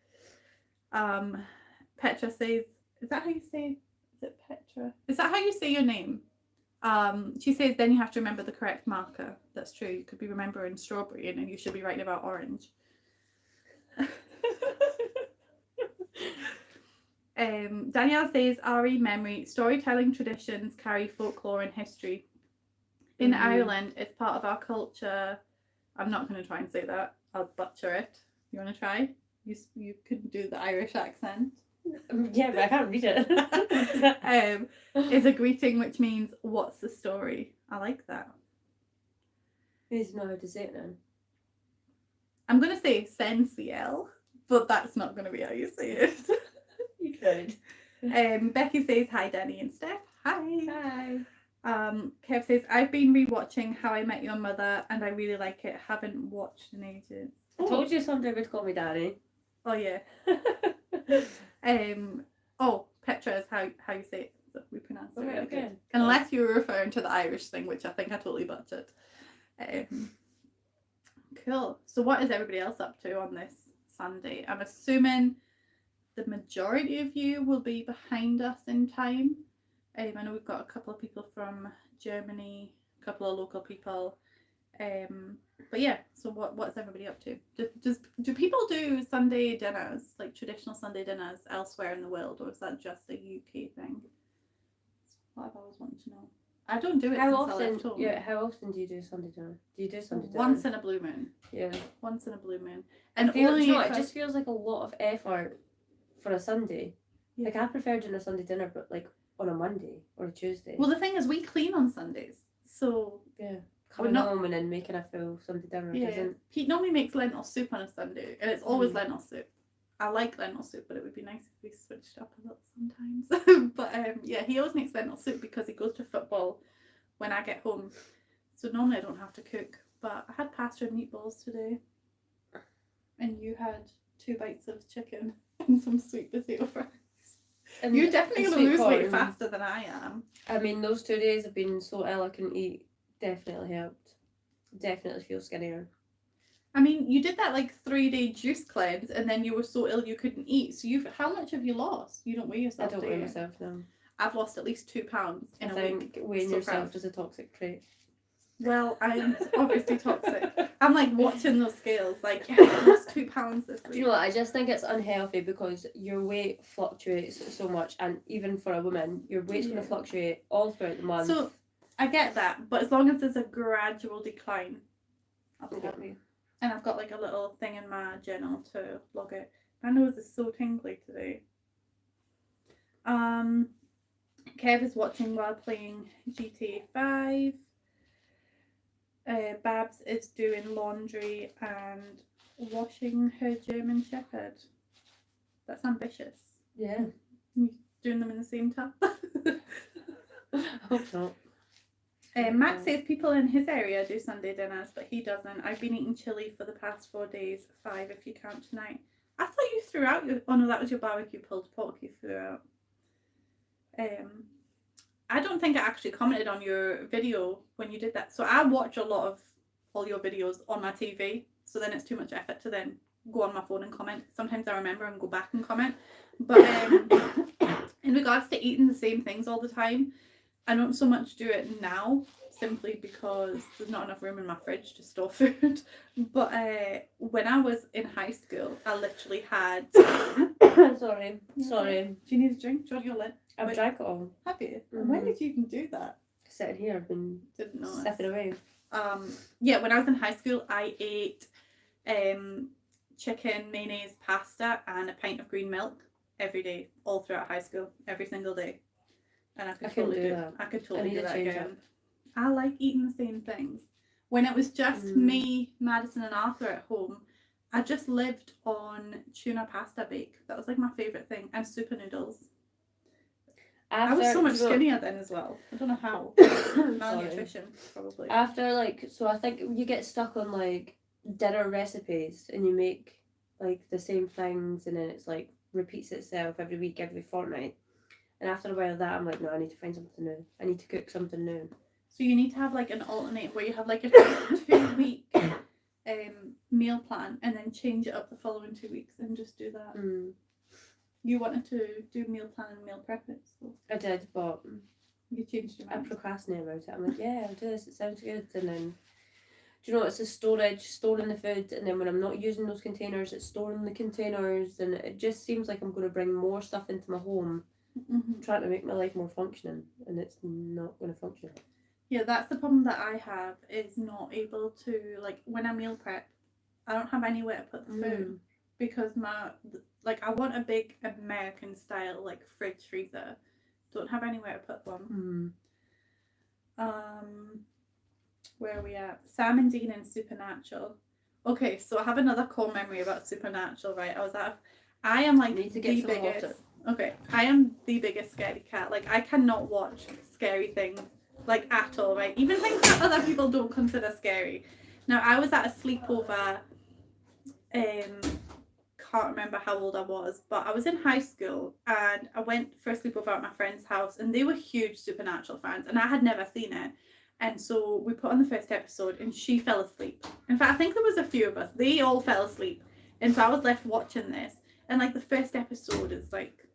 [SPEAKER 1] Petra says, is that how you say? Is it Petra? Is that how you say your name? She says, then you have to remember the correct marker. That's true. You could be remembering strawberry, and then you should be writing about orange. Danielle says, Ari, memory, storytelling traditions carry folklore and history. In Ireland, it's part of our culture. I'm not going to try and say that. I'll butcher it. You want to try? You could do the Irish accent.
[SPEAKER 2] Yeah, but I can't read it.
[SPEAKER 1] Is a greeting which means, what's the story? I like that.
[SPEAKER 2] You need to know how to say it then.
[SPEAKER 1] I'm going to say sensiel, but that's not going to be how you say it.
[SPEAKER 2] You could.
[SPEAKER 1] Becky says, hi, Danny and Steph.
[SPEAKER 2] Hi.
[SPEAKER 1] Kev says, I've been rewatching How I Met Your Mother and I really like it. Haven't watched in ages.
[SPEAKER 2] I told you someday would call me Danny.
[SPEAKER 1] Oh, yeah. Petra is how you say it. So we pronounce it really good. Unless you were referring to the Irish thing, which I think I totally butchered. Cool. So what is everybody else up to on this Sunday? I'm assuming the majority of you will be behind us in time. I know we've got a couple of people from Germany, a couple of local people. But yeah, so what's everybody up to? Do people do Sunday dinners, like traditional Sunday dinners elsewhere in the world, or is that just a UK thing? That's what I've always wanted to know. I don't do it since I left home.
[SPEAKER 2] Yeah, how often do you do Sunday dinner? Do you do Sunday dinner?
[SPEAKER 1] Once in a blue moon.
[SPEAKER 2] Yeah.
[SPEAKER 1] Once in a blue moon. And
[SPEAKER 2] it just feels like a lot of effort for a Sunday.
[SPEAKER 1] Yeah.
[SPEAKER 2] Like I prefer doing a Sunday dinner, but like on a Monday or a Tuesday.
[SPEAKER 1] Well, the thing is, we clean on Sundays, so
[SPEAKER 2] yeah. Coming home and then making a full Sunday dinner.
[SPEAKER 1] Yeah. Pete normally makes lentil soup on a Sunday, and it's always lentil soup. I like lentil soup, but it would be nice if we switched up a little sometimes. But he always makes lentil soup because he goes to football when I get home. So normally I don't have to cook. But I had pasta and meatballs today, and you had 2 bites of chicken and some sweet potato fries. And you're definitely going to lose weight faster than I am.
[SPEAKER 2] I mean, those 2 days have been so ill I couldn't eat. Definitely helped. Definitely feel skinnier.
[SPEAKER 1] I mean, you did that 3-day juice cleanse, and then you were so ill you couldn't eat. So how much have you lost? You don't weigh yourself.
[SPEAKER 2] I don't weigh myself now.
[SPEAKER 1] I've lost at least 2 pounds in a week.
[SPEAKER 2] I think weighing yourself is a toxic trait.
[SPEAKER 1] Well, I'm obviously toxic. I'm watching those scales, I lost 2 pounds this week.
[SPEAKER 2] Do you know what? I just think it's unhealthy because your weight fluctuates so much, and even for a woman, your weight's going to fluctuate all throughout the month.
[SPEAKER 1] So I get that, but as long as there's a gradual decline, I'll be happy. And I've got a little thing in my journal to log it. My nose is so tingly today. Kev is watching while playing GTA 5. Babs is doing laundry and washing her German Shepherd. That's ambitious.
[SPEAKER 2] Yeah.
[SPEAKER 1] You doing them in the same tub?
[SPEAKER 2] I hope not.
[SPEAKER 1] Max says people in his area do Sunday dinners, but he doesn't. I've been eating chili for the past 4 days, 5 if you count tonight. I thought you threw out your... Oh no, that was your barbecue pulled pork you threw out. I don't think I actually commented on your video when you did that. So I watch a lot of all your videos on my TV, so then it's too much effort to then go on my phone and comment. Sometimes I remember and go back and comment. But in regards to eating the same things all the time, I don't so much do it now, simply because there's not enough room in my fridge to store food. But when I was in high school, I literally had...
[SPEAKER 2] Sorry.
[SPEAKER 1] Do you need a drink? Do you want your lid?
[SPEAKER 2] I've drank it all.
[SPEAKER 1] Have you? Mm-hmm. When did you even do that?
[SPEAKER 2] Sitting here, I've been stepping away.
[SPEAKER 1] When I was in high school, I ate chicken, mayonnaise, pasta, and a pint of green milk every day, all throughout high school, every single day. And I could totally do that. I could totally do that again. I like eating the same things. When it was just me, Madison, and Arthur at home, I just lived on tuna pasta bake. That was my favourite thing. And super noodles. I was so much skinnier then as well. I don't know how. Malnutrition, probably.
[SPEAKER 2] So I think you get stuck on dinner recipes and you make the same things and then it's repeats itself every week, every fortnight. And after a while of that, I'm like, no, I need to find something new. I need to cook something new.
[SPEAKER 1] So you need to have like an alternate where you have like a 2-week meal plan and then change it up the following 2 weeks and just do that. You wanted to do meal plan and meal prep it, so
[SPEAKER 2] I did, but
[SPEAKER 1] you changed your mind.
[SPEAKER 2] I procrastinate about it. I'm like, yeah, I'll do this, it sounds good. And then, do you know, it's the storage, storing the food, and then when I'm not using those containers, it's storing the containers, and it just seems like I'm going to bring more stuff into my home, trying to make my life more functioning, and it's not going to function.
[SPEAKER 1] Yeah, that's the problem that I have, is not able to, like, when I meal prep, I don't have anywhere to put the food, because I want a big American style, like, fridge freezer. Don't have anywhere to put one. Where are we at? Sam and Dean in Supernatural. Okay, so I have another core memory about Supernatural, right? I am like the biggest. Water. Okay, I am the biggest scaredy cat. Like, I cannot watch scary things, like, at all, right? Even things that other people don't consider scary. Now, I was at a sleepover. Can't remember how old I was, but I was in high school and I went for a sleepover at my friend's house, and they were huge Supernatural fans, and I had never seen it. And so we put on the first episode and she fell asleep. In fact, I think there was a few of us. They all fell asleep. And so I was left watching this. And like the first episode is like,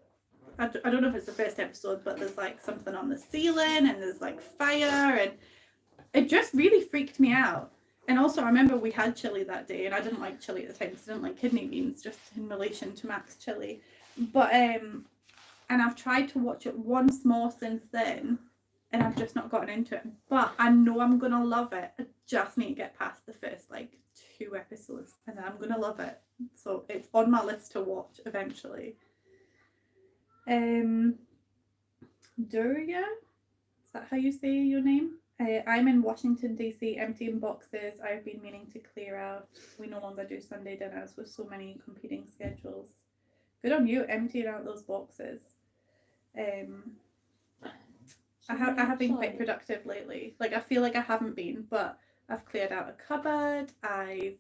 [SPEAKER 1] I don't know if it's the first episode, but there's like something on the ceiling and there's like fire. And it just really freaked me out. And also I remember we had chili that day, and I didn't like chili at the time because I didn't like kidney beans, just in relation to Mac's chili. But, and I've tried to watch it once more since then, and I've just not gotten into it. But I know I'm going to love it. I just need to get past the first, like, 2 episodes, and then I'm going to love it. So it's on my list to watch eventually. Duria? Is that how you say your name? I'm in Washington, D.C., emptying boxes I've been meaning to clear out. We no longer do Sunday dinners with so many competing schedules. Good on you, emptying out those boxes. I have been quite productive lately. Like, I feel like I haven't been, but I've cleared out a cupboard. I've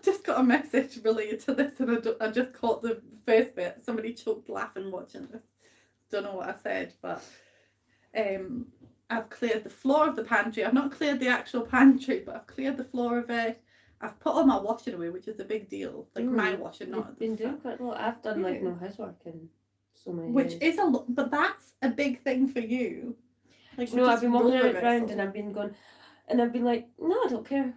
[SPEAKER 1] just got a message related to this, and I just caught the first bit. Somebody choked laughing watching this. Don't know what I said, but I've cleared the floor of the pantry. I've not cleared the actual pantry, but I've cleared the floor of it. I've put all my washing away, which is a big deal. Like, my washing, not
[SPEAKER 2] You've been doing quite a lot. I've done like no housework in so many
[SPEAKER 1] Which
[SPEAKER 2] years.
[SPEAKER 1] is a lot, but that's a big thing for you. Like,
[SPEAKER 2] you know, I've been walking around and I've been going, and I've been like, no, I don't care.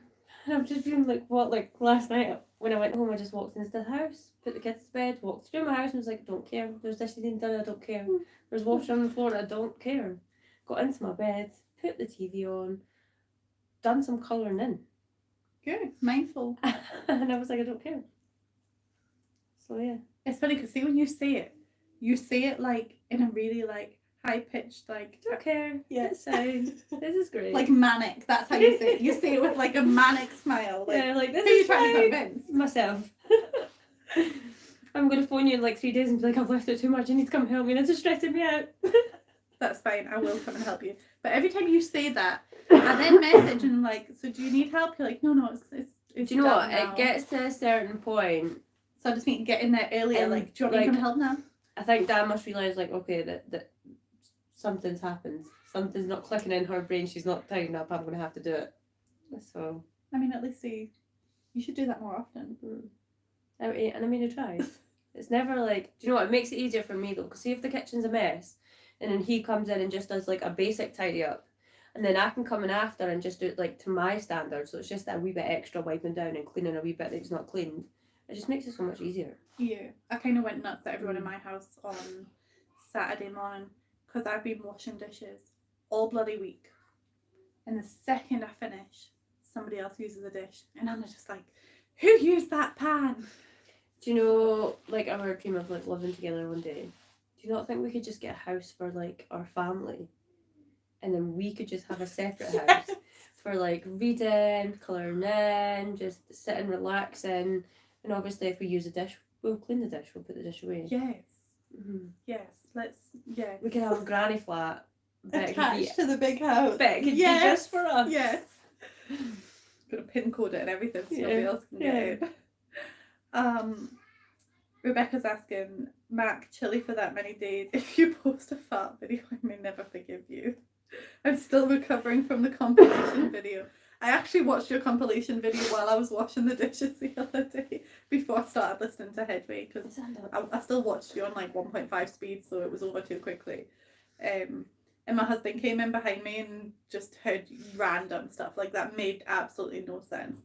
[SPEAKER 2] And I've just been like, what, like last night when I went home, I just walked into the house, put the kids to bed, walked through my house and was like, I don't care. There's dishes being done, I don't care. There's washing on the floor, I don't care. Got into my bed, put the TV on, done some colouring in.
[SPEAKER 1] Good, mindful.
[SPEAKER 2] And I was like, I don't care. So yeah.
[SPEAKER 1] It's funny because see when you say it like in a really like high pitched like
[SPEAKER 2] don't care. Yeah, it's fine. This is great.
[SPEAKER 1] Like manic. That's how you say it. You say it with like a manic smile. Like,
[SPEAKER 2] yeah, like this
[SPEAKER 1] who
[SPEAKER 2] is
[SPEAKER 1] are you trying to
[SPEAKER 2] fine.
[SPEAKER 1] convince?
[SPEAKER 2] Myself. I'm gonna phone you in like 3 days and be like, I've left it too much. You need to come help me. This is stressing me out.
[SPEAKER 1] That's fine. I will come and help you. But every time you say that, I then message and I'm like, so do you need help? You're like, no, it's
[SPEAKER 2] do you know what?
[SPEAKER 1] now.
[SPEAKER 2] It gets to a certain point.
[SPEAKER 1] So I just need to get in there earlier.
[SPEAKER 2] And,
[SPEAKER 1] like, do you want me to come help now?
[SPEAKER 2] I think Dan must realise, like, okay, that something's happened. Something's not clicking in her brain. She's not tidying up. I'm going to have to do it. So.
[SPEAKER 1] I mean, at least you should do that more often.
[SPEAKER 2] And I mean, it tries. It's never like, do you know what? It makes it easier for me, though. Because see if the kitchen's a mess, and then he comes in and just does, like, a basic tidy up. And then I can come in after and just do it, like, to my standards. So it's just that wee bit extra wiping down and cleaning a wee bit that's not cleaned. It just makes it so much easier.
[SPEAKER 1] Yeah. I kind of went nuts at everyone in my house on Saturday morning because I've been washing dishes all bloody week. And the second I finish, somebody else uses a dish. And I'm just like, who used that pan?
[SPEAKER 2] Do you know, like, our dream of, like, living together one day? Do you not think we could just get a house for, like, our family? And then we could just have a separate house for, like, reading, colouring in, just sitting, relaxing. And obviously, if we use a dish, we'll clean the dish. We'll put the dish away.
[SPEAKER 1] Yes.
[SPEAKER 2] Mm-hmm.
[SPEAKER 1] Yes. Yeah.
[SPEAKER 2] We could have a granny flat.
[SPEAKER 1] Attached to the big house.
[SPEAKER 2] But it could be just for us.
[SPEAKER 1] Yes. Gonna pin code it and everything so nobody else can get it. Rebecca's asking, Mac, chilly for that many days. If you post a fart video, I may never forgive you. I'm still recovering from the compilation video. I actually watched your compilation video while I was washing the dishes the other day before I started listening to Headway, because I still watched you on like 1.5 speed, so it was over too quickly. And my husband came in behind me and just heard random stuff like that. Made absolutely no sense.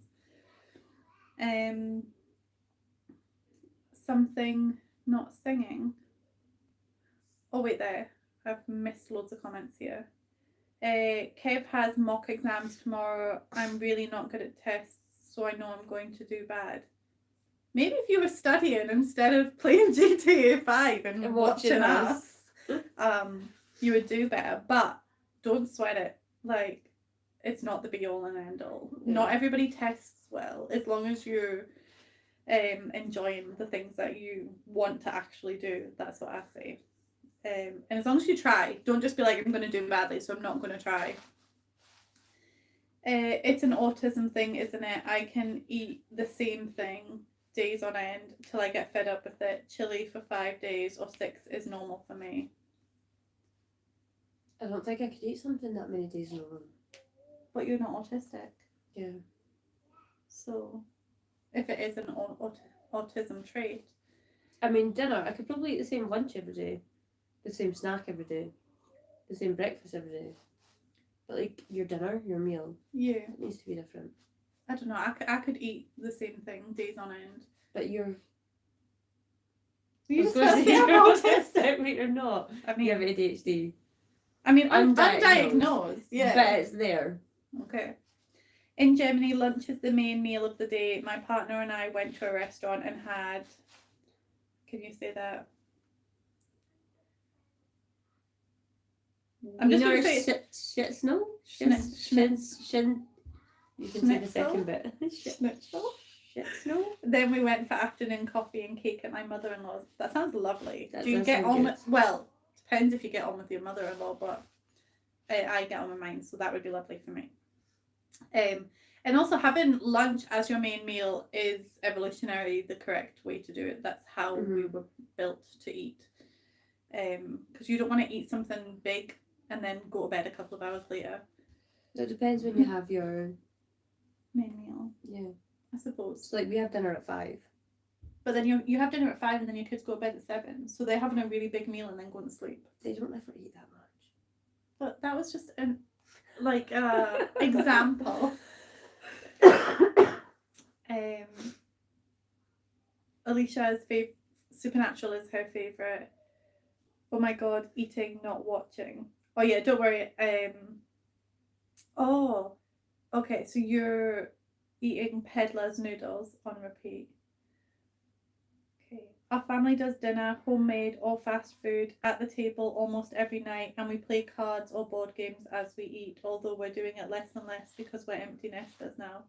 [SPEAKER 1] Something not singing. Oh wait, there. I've missed loads of comments here. Kev has mock exams tomorrow. I'm really not good at tests, so I know I'm going to do bad. Maybe if you were studying instead of playing GTA 5 and watching us, you would do better. But don't sweat it. Like, it's not the be all and end all. Yeah. Not everybody tests well, as long as you're enjoying the things that you want to actually do. That's what I say. And as long as you try, don't just be like, I'm going to do badly, so I'm not going to try. It's an autism thing, isn't it? I can eat the same thing days on end till I get fed up with it. Chili for 5 days or 6 is normal for me.
[SPEAKER 2] I don't think I could eat something that many days in a row.
[SPEAKER 1] But you're not autistic.
[SPEAKER 2] Yeah.
[SPEAKER 1] So, if it is an autism trait.
[SPEAKER 2] I mean, dinner, I could probably eat the same lunch every day. The same snack every day, the same breakfast every day. But like your dinner, your meal, it needs to be different.
[SPEAKER 1] I don't know. I could eat the same thing days on end.
[SPEAKER 2] But you're
[SPEAKER 1] autistic,
[SPEAKER 2] but you're not.
[SPEAKER 1] I mean,
[SPEAKER 2] you have ADHD.
[SPEAKER 1] I mean, undiagnosed. Yeah,
[SPEAKER 2] but it's there.
[SPEAKER 1] Okay. In Germany, lunch is the main meal of the day. My partner and I went to a restaurant and had. Can you say that? I'm just going to say
[SPEAKER 2] Schnitzel. You can say the second bit.
[SPEAKER 1] Schnitzel.
[SPEAKER 2] Schnitzel.
[SPEAKER 1] Then we went for afternoon coffee and cake at my mother-in-law's. That sounds lovely.
[SPEAKER 2] That
[SPEAKER 1] Do you get on with? Well, depends if you get on with your mother-in-law, but I get on with mine, so that would be lovely for me. And also having lunch as your main meal is evolutionarily the correct way to do it. That's how we were built to eat. Because you don't want to eat something big and then go to bed a couple of hours later.
[SPEAKER 2] It depends when you have your
[SPEAKER 1] main meal.
[SPEAKER 2] Yeah,
[SPEAKER 1] I suppose.
[SPEAKER 2] So like we have dinner at 5.
[SPEAKER 1] But then you have dinner at 5 and then your kids go to bed at 7. So they're having a really big meal and then going to sleep.
[SPEAKER 2] They don't ever eat that much.
[SPEAKER 1] But that was just an example. Alicia's Supernatural is her favourite. Oh my god, eating, not watching. Oh yeah, don't worry. Oh, okay, so you're eating Peddler's noodles on repeat. Okay. Our family does dinner, homemade or fast food, at the table almost every night, and we play cards or board games as we eat, although we're doing it less and less because we're empty nesters now.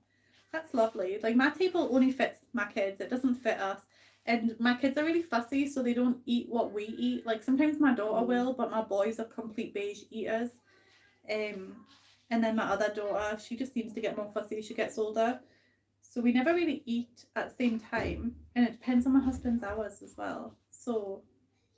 [SPEAKER 1] That's lovely. Like, my table only fits my kids, it doesn't fit us. And my kids are really fussy, so they don't eat what we eat. Like, sometimes my daughter will, but my boys are complete beige eaters. And then my other daughter, she just seems to get more fussy as she gets older. So we never really eat at the same time. And it depends on my husband's hours as well. So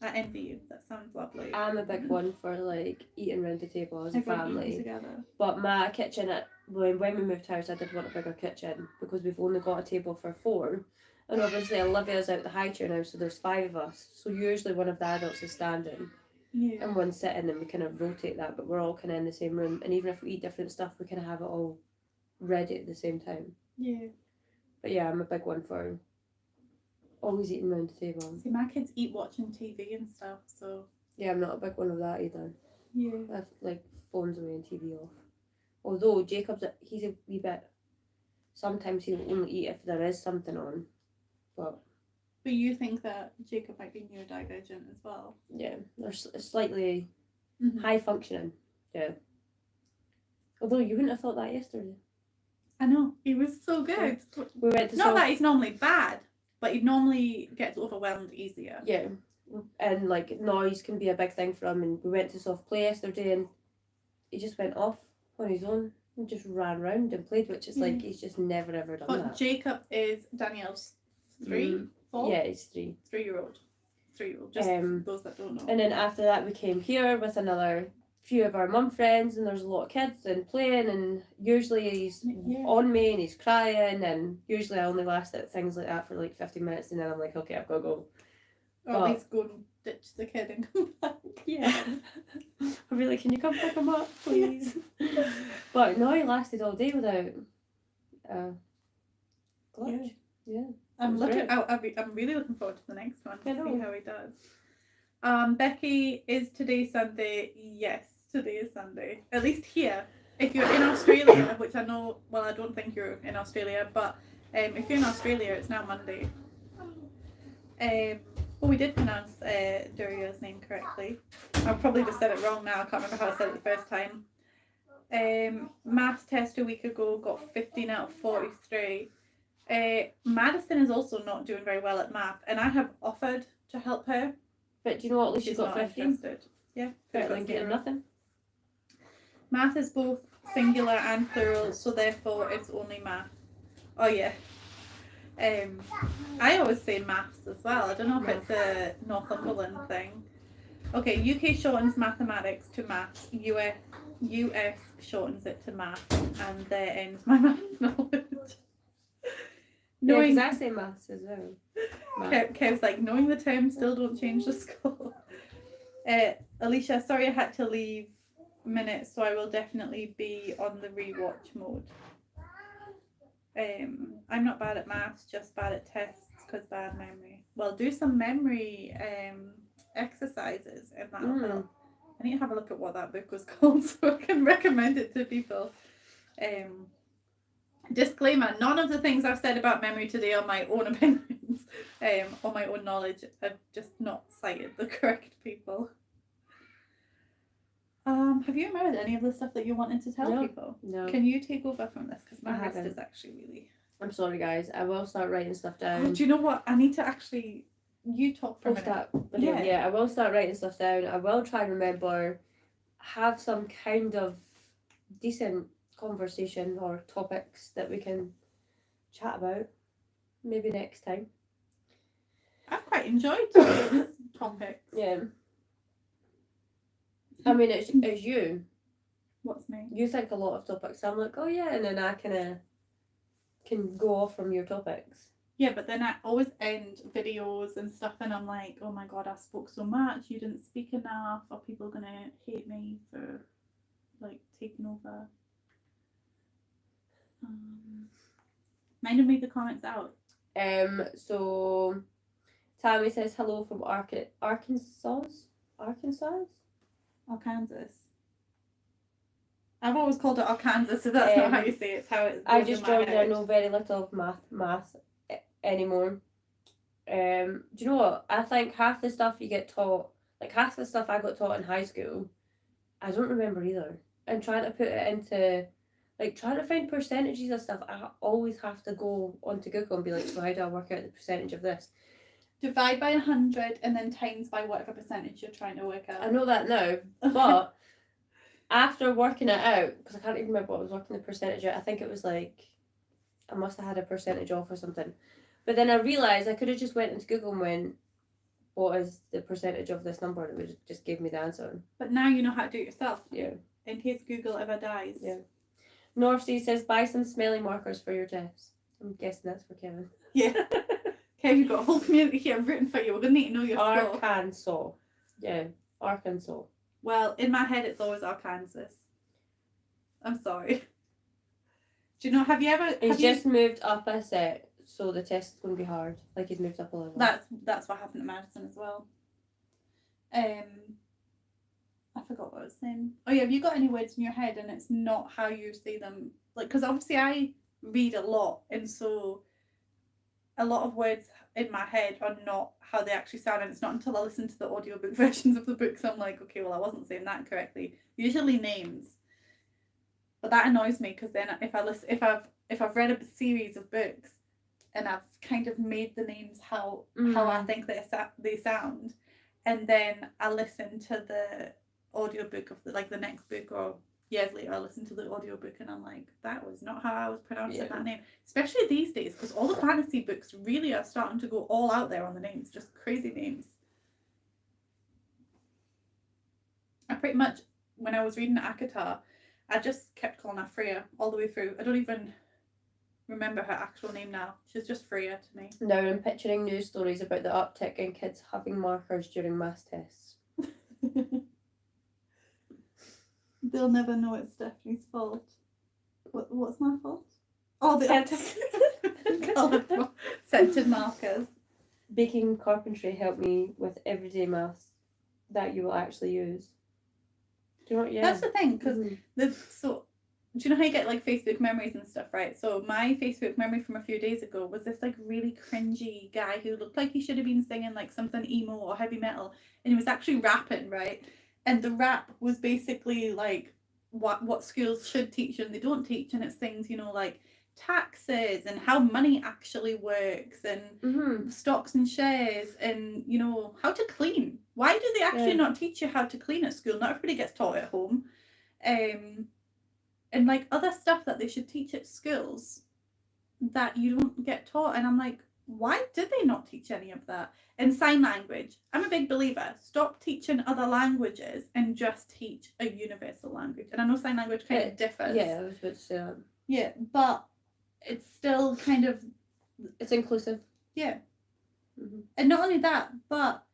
[SPEAKER 1] I envy you. That sounds lovely.
[SPEAKER 2] I'm a big one for, like, eating around the table as a family.
[SPEAKER 1] Together.
[SPEAKER 2] But my kitchen, when we moved house, I did want a bigger kitchen because we've only got a table for 4. And obviously Olivia's out the high chair now, so there's 5 of us. So usually one of the adults is standing and one sitting, and we kind of rotate that, but we're all kind of in the same room. And even if we eat different stuff, we kind of have it all ready at the same time.
[SPEAKER 1] Yeah.
[SPEAKER 2] But yeah, I'm a big one for always eating around the table.
[SPEAKER 1] See, my kids eat watching TV and stuff, so...
[SPEAKER 2] Yeah, I'm not a big one of that either.
[SPEAKER 1] Yeah.
[SPEAKER 2] I have, like, phones away and TV off. Although Jacob's, he's a wee bit... Sometimes he'll only eat if there is something on. But
[SPEAKER 1] you think that Jacob might be neurodivergent as well?
[SPEAKER 2] Yeah, they're slightly high functioning. Yeah. Although you wouldn't have thought that yesterday.
[SPEAKER 1] I know, he was so good.
[SPEAKER 2] We went to
[SPEAKER 1] Not that he's normally bad, but he normally gets overwhelmed easier.
[SPEAKER 2] Yeah, and like noise can be a big thing for him. And we went to soft play yesterday, and he just went off on his own and just ran around and played, which is like he's just never ever done that.
[SPEAKER 1] But Jacob is Danielle's 3, 4?
[SPEAKER 2] Yeah, he's 3.
[SPEAKER 1] 3-year-old. 3-year-old. Just those that don't know.
[SPEAKER 2] And then after that, we came here with another few of our mum friends, and there's a lot of kids and playing, and usually he's on me and he's crying, and usually I only last at things like that for like 15 minutes, and then I'm like, okay, I've got to go.
[SPEAKER 1] Or at least go and ditch the kid and come back.
[SPEAKER 2] Yeah. I'm really, can you come pick him up, please? But no, he lasted all day without glitch. Yeah.
[SPEAKER 1] I'm really looking forward to the next one to see how he does. Becky, is today Sunday? Yes, today is Sunday. At least here. If you're in Australia, which I know, well, I don't think you're in Australia, but if you're in Australia, it's now Monday. We did pronounce Duria's name correctly. I probably just said it wrong now. I can't remember how I said it the first time. Maths test a week ago, got 15 out of 43. Madison is also not doing very well at math, and I have offered to help her.
[SPEAKER 2] But do you know what? At least she's got 15.
[SPEAKER 1] Yeah.
[SPEAKER 2] Better than getting nothing.
[SPEAKER 1] Math is both singular and plural, so therefore it's only math. Oh yeah. I always say maths as well. I don't know if it's a Northumberland thing. Okay, UK shortens mathematics to maths. US shortens it to math, and there ends my math knowledge.
[SPEAKER 2] Yeah, because I say maths as well.
[SPEAKER 1] Kev's like, knowing the terms still don't change the score. Alicia, sorry I had to leave minutes, so I will definitely be on the rewatch mode. I'm not bad at maths, just bad at tests because bad memory. Well, do some memory exercises and that'll help. I need to have a look at what that book was called so I can recommend it to people. Disclaimer, none of the things I've said about memory today are my own opinions or my own knowledge. I've just not cited the correct people. Have you remembered any of the stuff that you wanted to tell people?
[SPEAKER 2] No.
[SPEAKER 1] Can you take over from this? Because my list is actually really...
[SPEAKER 2] I'm sorry, guys. I will start writing stuff down.
[SPEAKER 1] Oh, do you know what? I need to actually... You talk for a minute.
[SPEAKER 2] Yeah, I will start writing stuff down. I will try and remember, have some kind of decent conversation or topics that we can chat about. Maybe next time.
[SPEAKER 1] I've quite enjoyed today's topics.
[SPEAKER 2] Yeah. I mean, it's you.
[SPEAKER 1] What's me?
[SPEAKER 2] You think a lot of topics. I'm like, oh yeah, and then I can go off from your topics.
[SPEAKER 1] Yeah, but then I always end videos and stuff, and I'm like, oh my god, I spoke so much. You didn't speak enough. Are people gonna hate me for like taking over? Mind of me the comments out.
[SPEAKER 2] So Tammy says hello from Arkansas.
[SPEAKER 1] I've always called it Arkansas, so that's not how you say it. It's how it.
[SPEAKER 2] I just joined. I know very little of math anymore. Do you know what? I think half the stuff you get taught, like half the stuff I got taught in high school, I don't remember either. And trying to put it into, like trying to find percentages of stuff, I always have to go onto Google and be like, so how do I work out the percentage of this?
[SPEAKER 1] Divide by 100 and then times by whatever percentage you're trying to work out.
[SPEAKER 2] I know that now, but after working it out, because I can't even remember what I was working the percentage out, I think it was like, I must have had a percentage off or something. But then I realised I could have just went into Google and went, what is the percentage of this number? And it would just give me the answer.
[SPEAKER 1] But now you know how to do it yourself.
[SPEAKER 2] Yeah.
[SPEAKER 1] In case Google ever dies.
[SPEAKER 2] Yeah. North Sea says, buy some smelling markers for your tests. I'm guessing that's for Kevin.
[SPEAKER 1] Yeah. Kev, you've got a whole community here rooting for you. We're going to need to know your score.
[SPEAKER 2] Arkansas. Yeah, Arkansas.
[SPEAKER 1] Well, in my head, it's always Arkansas. I'm sorry. Do you know, have you ever...
[SPEAKER 2] He's just moved up a set, so the test is going to be hard. Like, he's moved up a level.
[SPEAKER 1] That's what happened at Madison as well. I forgot what I was saying. Oh yeah, have you got any words in your head and it's not how you say them? Like, because obviously I read a lot, and so a lot of words in my head are not how they actually sound, and it's not until I listen to the audiobook versions of the books I'm like, okay, well, I wasn't saying that correctly. Usually names, but that annoys me because then if I've read a series of books and I've kind of made the names how I think they sound, and then I listen to the audiobook of the next book or years later I listened to the audiobook and I'm like, that was not how I was pronouncing
[SPEAKER 2] Yeah.
[SPEAKER 1] that name. Especially these days, because all the fantasy books really are starting to go all out there on the names, just crazy names. I pretty much, when I was reading Akatar, I just kept calling her Freya all the way through. I don't even remember her actual name now. She's just Freya to me.
[SPEAKER 2] Now I'm picturing news stories about the uptick in kids having markers during maths tests.
[SPEAKER 1] They'll never know it's Stephanie's fault. What's my fault? Oh, the coloured scented markers.
[SPEAKER 2] Baking carpentry helped me with everyday maths that you will actually use. Do you know what? Yeah.
[SPEAKER 1] That's the thing, because do you know how you get like Facebook memories and stuff, right? So my Facebook memory from a few days ago was this like really cringy guy who looked like he should have been singing like something emo or heavy metal, and he was actually rapping, right? And the rap was basically like what schools should teach and they don't teach, and it's things, you know, like taxes and how money actually works and stocks and shares and, you know, how to clean. Why do they actually not teach you how to clean at school? Not everybody gets taught at home. And like other stuff that they should teach at schools that you don't get taught. And I'm like, why did they not teach any of that? And sign language. I'm a big believer. Stop teaching other languages and just teach a universal language. And I know sign language kind of differs.
[SPEAKER 2] Yeah, I was about to say that.
[SPEAKER 1] Yeah, but it's still kind of...
[SPEAKER 2] It's inclusive.
[SPEAKER 1] Yeah. Mm-hmm. And not only that, but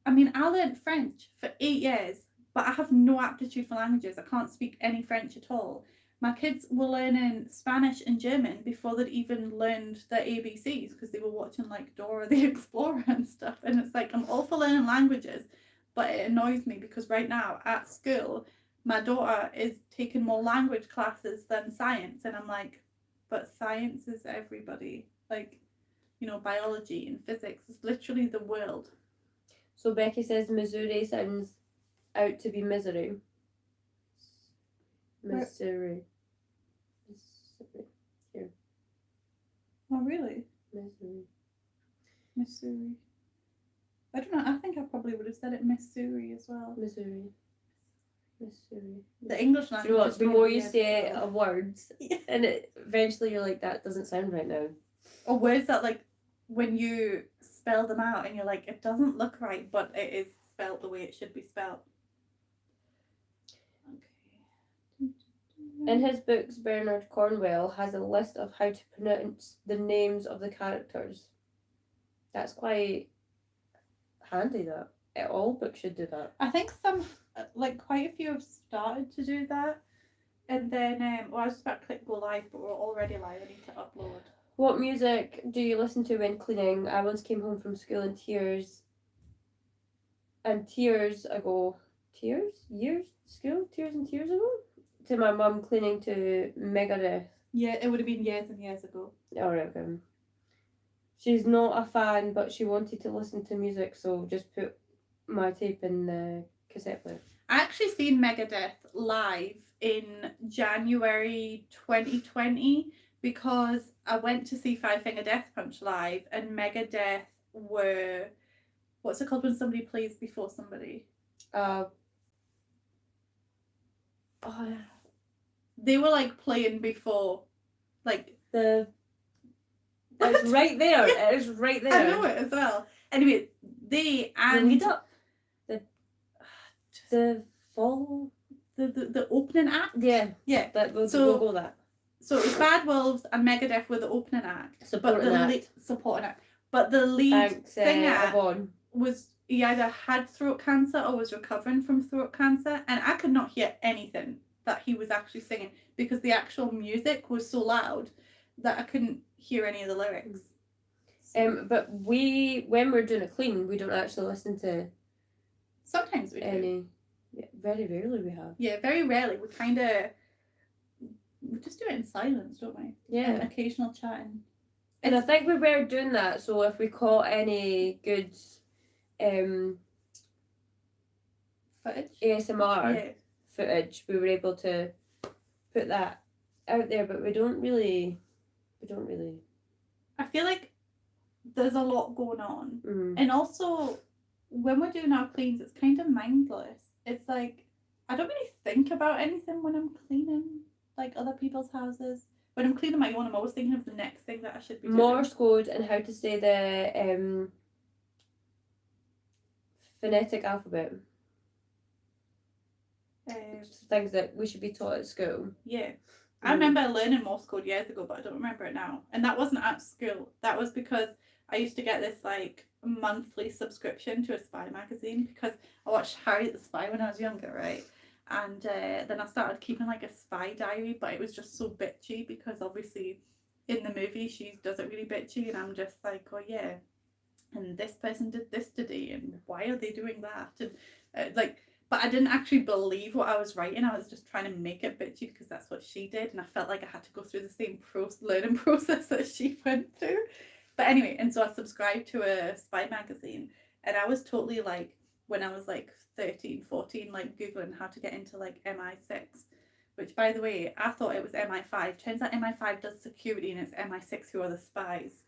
[SPEAKER 1] I mean, I learned French for 8 years, but I have no aptitude for languages. I can't speak any French at all. My kids were learning Spanish and German before they'd even learned their ABCs because they were watching like Dora the Explorer and stuff. And it's like, I'm all for learning languages, but it annoys me because right now at school, my daughter is taking more language classes than science. And I'm like, but science is everybody. Like, you know, biology and physics is literally the world.
[SPEAKER 2] So Becky says Missouri sounds out to be misery. Missouri. Here.
[SPEAKER 1] Oh, really? Missouri. I don't know. I think I probably would have said it Missouri as well.
[SPEAKER 2] Missouri.
[SPEAKER 1] The English language.
[SPEAKER 2] You know what? The more you say a word, and eventually you're like, that doesn't sound right now.
[SPEAKER 1] Or words that, like, when you spell them out and you're like, it doesn't look right, but it is spelled the way it should be spelled. Okay.
[SPEAKER 2] In his books, Bernard Cornwell has a list of how to pronounce the names of the characters. That's quite handy, that. All books should do that.
[SPEAKER 1] I think quite a few have started to do that. And then, I was just about to click go live, but we're already live. I need to upload.
[SPEAKER 2] What music do you listen to when cleaning? I once came home from school in tears. And tears ago. Tears? Years? School? Tears and tears ago? To my mum cleaning to Megadeth.
[SPEAKER 1] Yeah, it would have been years and years ago.
[SPEAKER 2] Alright, okay. She's not a fan, but she wanted to listen to music, so just put my tape in the cassette player.
[SPEAKER 1] I actually seen Megadeth live in January 2020 because I went to see Five Finger Death Punch live, and Megadeth were, what's it called when somebody plays before somebody? They were like playing before, like
[SPEAKER 2] the. It's right there. It is right there.
[SPEAKER 1] I know it as well. Anyway, they and
[SPEAKER 2] the lead up, the fall,
[SPEAKER 1] the opening act.
[SPEAKER 2] Yeah. That we'll go that.
[SPEAKER 1] So it was Bad Wolves and Megadeth were the opening act,
[SPEAKER 2] supporting
[SPEAKER 1] act. But the lead singer
[SPEAKER 2] was,
[SPEAKER 1] he either had throat cancer or was recovering from throat cancer, and I could not hear anything that he was actually singing because the actual music was so loud that I couldn't hear any of the lyrics.
[SPEAKER 2] But when we're doing a clean, we don't actually listen to.
[SPEAKER 1] Sometimes we do.
[SPEAKER 2] Yeah, very rarely we have.
[SPEAKER 1] Yeah, very rarely. We just do it in silence, don't we?
[SPEAKER 2] Yeah.
[SPEAKER 1] And occasional chatting.
[SPEAKER 2] And I think we were doing that, so if we caught any good
[SPEAKER 1] footage,
[SPEAKER 2] ASMR footage, we were able to put that out there, but we don't really.
[SPEAKER 1] I feel like there's a lot going on,
[SPEAKER 2] Mm.
[SPEAKER 1] and also when we're doing our cleans, it's kind of mindless. It's like I don't really think about anything when I'm cleaning like other people's houses. When I'm cleaning my own, I'm always thinking of the next thing that I should be doing.
[SPEAKER 2] Morse code and how to say the phonetic alphabet. Things that we should be taught at school.
[SPEAKER 1] Yeah. I remember learning Morse code years ago, but I don't remember it now. And that wasn't at school. That was because I used to get this like monthly subscription to a spy magazine because I watched Harriet the Spy when I was younger, right? And then I started keeping like a spy diary, but it was just so bitchy because obviously in the movie she does it really bitchy, and I'm just like, oh yeah, and this person did this today, and why are they doing that? And but I didn't actually believe what I was writing. I was just trying to make it bitchy because that's what she did, and I felt like I had to go through the same learning process that she went through. But anyway, and so I subscribed to a spy magazine, and I was totally like, when I was like 13, 14, like Googling how to get into like MI6, which by the way, I thought it was MI5. Turns out MI5 does security and it's MI6 who are the spies.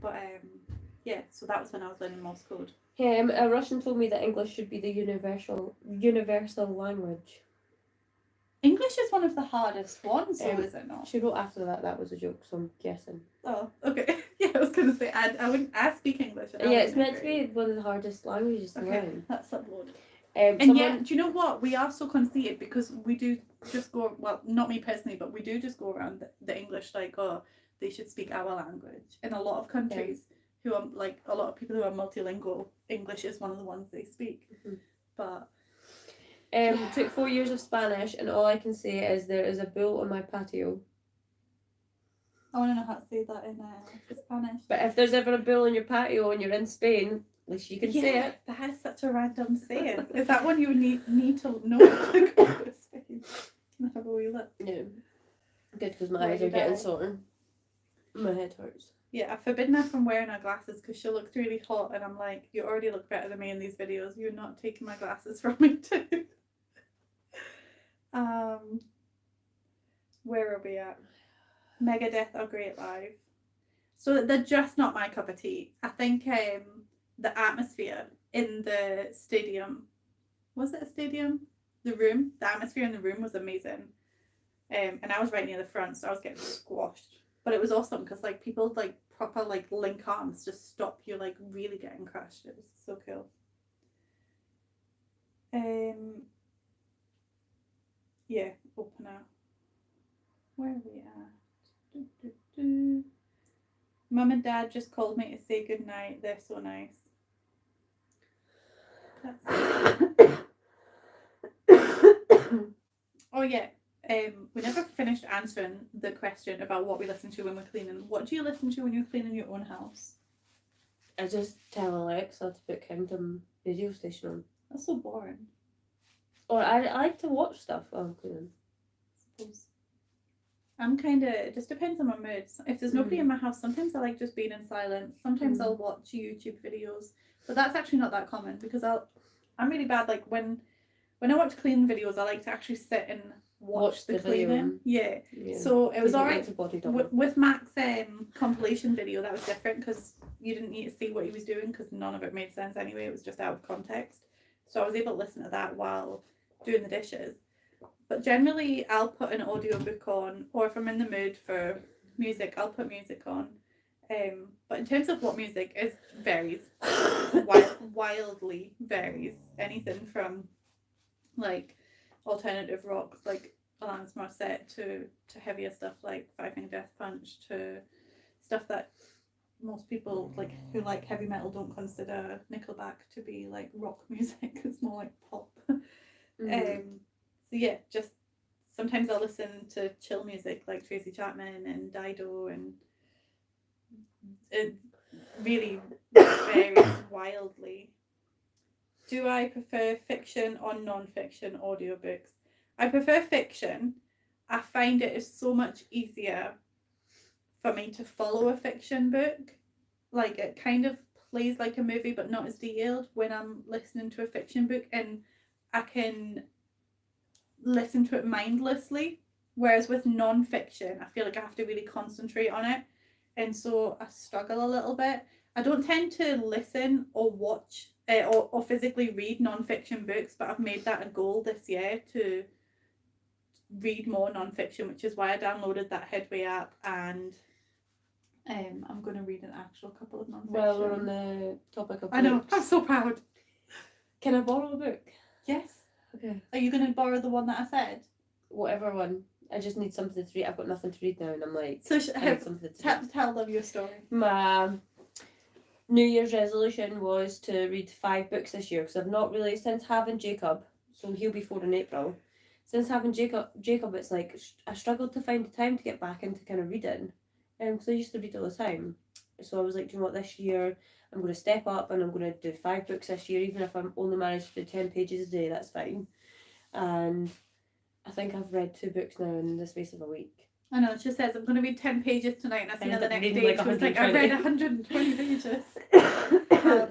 [SPEAKER 1] But yeah, so that was when I was learning Morse code.
[SPEAKER 2] Yeah, a Russian told me that English should be the universal language.
[SPEAKER 1] English is one of the hardest ones, so is it not?
[SPEAKER 2] She wrote after that was a joke, so I'm guessing.
[SPEAKER 1] Oh, okay. Yeah, I was going to say, I speak English.
[SPEAKER 2] Yeah, it's meant to be one of the hardest languages to learn.
[SPEAKER 1] That's uploaded. And yet, do you know what? We are so conceited because we do just go, well, not me personally, but we do just go around the English like, oh, they should speak our language. In a lot of countries who are like, a lot of people who are multilingual, English is one of the ones they speak. Mm-hmm. But
[SPEAKER 2] took 4 years of Spanish, and all I can say is there is a bull on my patio.
[SPEAKER 1] I want to know how to say that in Spanish.
[SPEAKER 2] But if there's ever a bull on your patio and you're in Spain, at least you can say it.
[SPEAKER 1] That is such a random saying. Is that one you need to know to go to Spain? Can I have a wee look?
[SPEAKER 2] No. Good, because my eyes are getting sore. My head hurts.
[SPEAKER 1] Yeah, I've forbidden her from wearing her glasses because she looks really hot, and I'm like, you already look better than me in these videos. You're not taking my glasses from me too. Where are we at? Megadeth are great live. So they're just not my cup of tea. I think the atmosphere in the stadium, was it a stadium? The atmosphere in the room was amazing. And I was right near the front, so I was getting squashed. But it was awesome because like people like proper like link arms just stop you like really getting crushed. It was so cool. Yeah, opener. Where are we at? Mum and Dad just called me to say goodnight. They're so nice. Oh yeah. We never finished answering the question about what we listen to when we're cleaning. What do you listen to when you're cleaning your own house?
[SPEAKER 2] I just tell Alexa to put Kingdom radio station on.
[SPEAKER 1] That's so boring.
[SPEAKER 2] Or I like to watch stuff while I'm cleaning.
[SPEAKER 1] I suppose. I'm kind of, it just depends on my mood. If there's nobody in my house, sometimes I like just being in silence. Sometimes I'll watch YouTube videos. But that's actually not that common because I'm really bad. Like when I watch cleaning videos, I like to actually sit and watch the cleaning. Yeah. So it was alright with Mac's compilation video. That was different because you didn't need to see what he was doing because none of it made sense anyway. It was just out of context. So I was able to listen to that while doing the dishes. But generally, I'll put an audiobook on, or if I'm in the mood for music, I'll put music on. But in terms of what music is, varies. Wildly varies. Anything from like alternative rock, like Alanis Morissette, to heavier stuff like Fife and Death Punch, to stuff that most people like who like heavy metal don't consider Nickelback to be like rock music. It's more like pop. So yeah, just sometimes I'll listen to chill music like Tracy Chapman and Dido, and it really varies wildly. Do I prefer fiction or non-fiction audiobooks? I prefer fiction. I find it is so much easier for me to follow a fiction book. Like it kind of plays like a movie but not as detailed when I'm listening to a fiction book, and I can listen to it mindlessly, whereas with non-fiction I feel like I have to really concentrate on it, and so I struggle a little bit. I don't tend to listen or watch or physically read non-fiction books, but I've made that a goal this year to read more non-fiction, which is why I downloaded that Headway app, and I'm going to read an actual couple of non-fiction.
[SPEAKER 2] Well, we're on the topic of books.
[SPEAKER 1] I know, I'm so proud.
[SPEAKER 2] Can I borrow a book?
[SPEAKER 1] Yes.
[SPEAKER 2] Okay.
[SPEAKER 1] Are you going to borrow the one that I said?
[SPEAKER 2] Whatever one. I just need something to read. I've got nothing to read now, and I'm like,
[SPEAKER 1] so
[SPEAKER 2] I need something to read.
[SPEAKER 1] Tell them your story.
[SPEAKER 2] My New Year's resolution was to read 5 books this year, because I've not really, since having Jacob, so he'll be 4 in April, since having Jacob, it's like, I struggled to find the time to get back into kind of reading, because I used to read all the time. So I was like, do you know what, this year I'm going to step up and I'm going to do 5 books this year, even if I'm only managed to do 10 pages a day, that's fine. And I think I've read 2 books now in the space of a week.
[SPEAKER 1] I know, she says, I'm going to read 10 pages tonight, and I see her the next day,
[SPEAKER 2] like
[SPEAKER 1] she was like, I read 120 pages.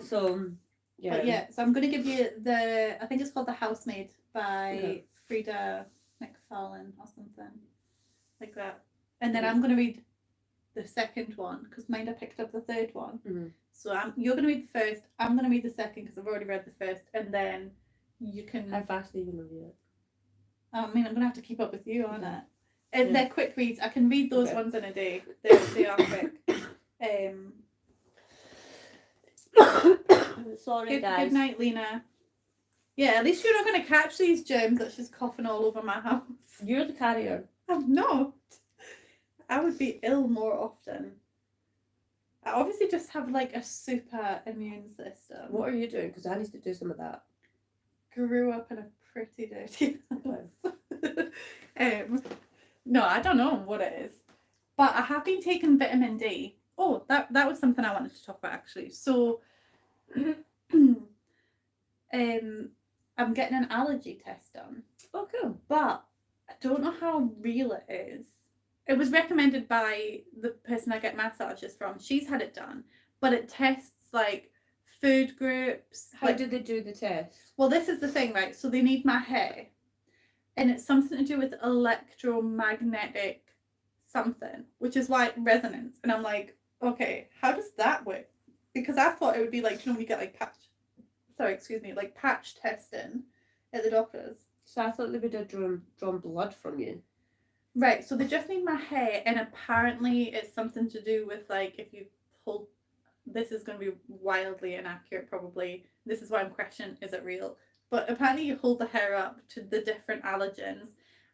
[SPEAKER 2] So, yeah.
[SPEAKER 1] But yeah, so I'm going to give you I think it's called The Housemaid by Frida McFarlane or something like that. And then I'm going to read the second one, because mind I picked up the third one.
[SPEAKER 2] Mm-hmm.
[SPEAKER 1] So you're going to read the first, I'm going to read the second, because I've already read the first, and then you can...
[SPEAKER 2] How fast are you going to read it?
[SPEAKER 1] I mean, I'm going to have to keep up with you, aren't I?
[SPEAKER 2] Yeah.
[SPEAKER 1] They're quick reads. I can read those ones in a day. They are quick.
[SPEAKER 2] Sorry, guys.
[SPEAKER 1] Good night, Lena. Yeah, at least you're not going to catch these germs that she's coughing all over my house.
[SPEAKER 2] You're the carrier.
[SPEAKER 1] I'm not. I would be ill more often. I obviously just have like a super immune system.
[SPEAKER 2] What are you doing? Because I need to do some of that.
[SPEAKER 1] Grew up in a pretty dirty house. No, I don't know what it is. But I have been taking vitamin D. Oh, that was something I wanted to talk about actually. So I'm getting an allergy test done.
[SPEAKER 2] Oh, cool.
[SPEAKER 1] But I don't know how real it is. It was recommended by the person I get massages from. She's had it done. But it tests like food groups.
[SPEAKER 2] How did they do the test?
[SPEAKER 1] Well, this is the thing, right? So they need my hair. And it's something to do with electromagnetic something, which is why resonance. And I'm like, okay, how does that work? Because I thought it would be like, you know, when you get like patch testing at the doctor's.
[SPEAKER 2] So I thought they would have drawn blood from you.
[SPEAKER 1] Right, so they just need my hair, and apparently it's something to do with like if you hold, this is going to be wildly inaccurate probably. This is why I'm questioning, is it real? But apparently you hold the hair up to the different allergens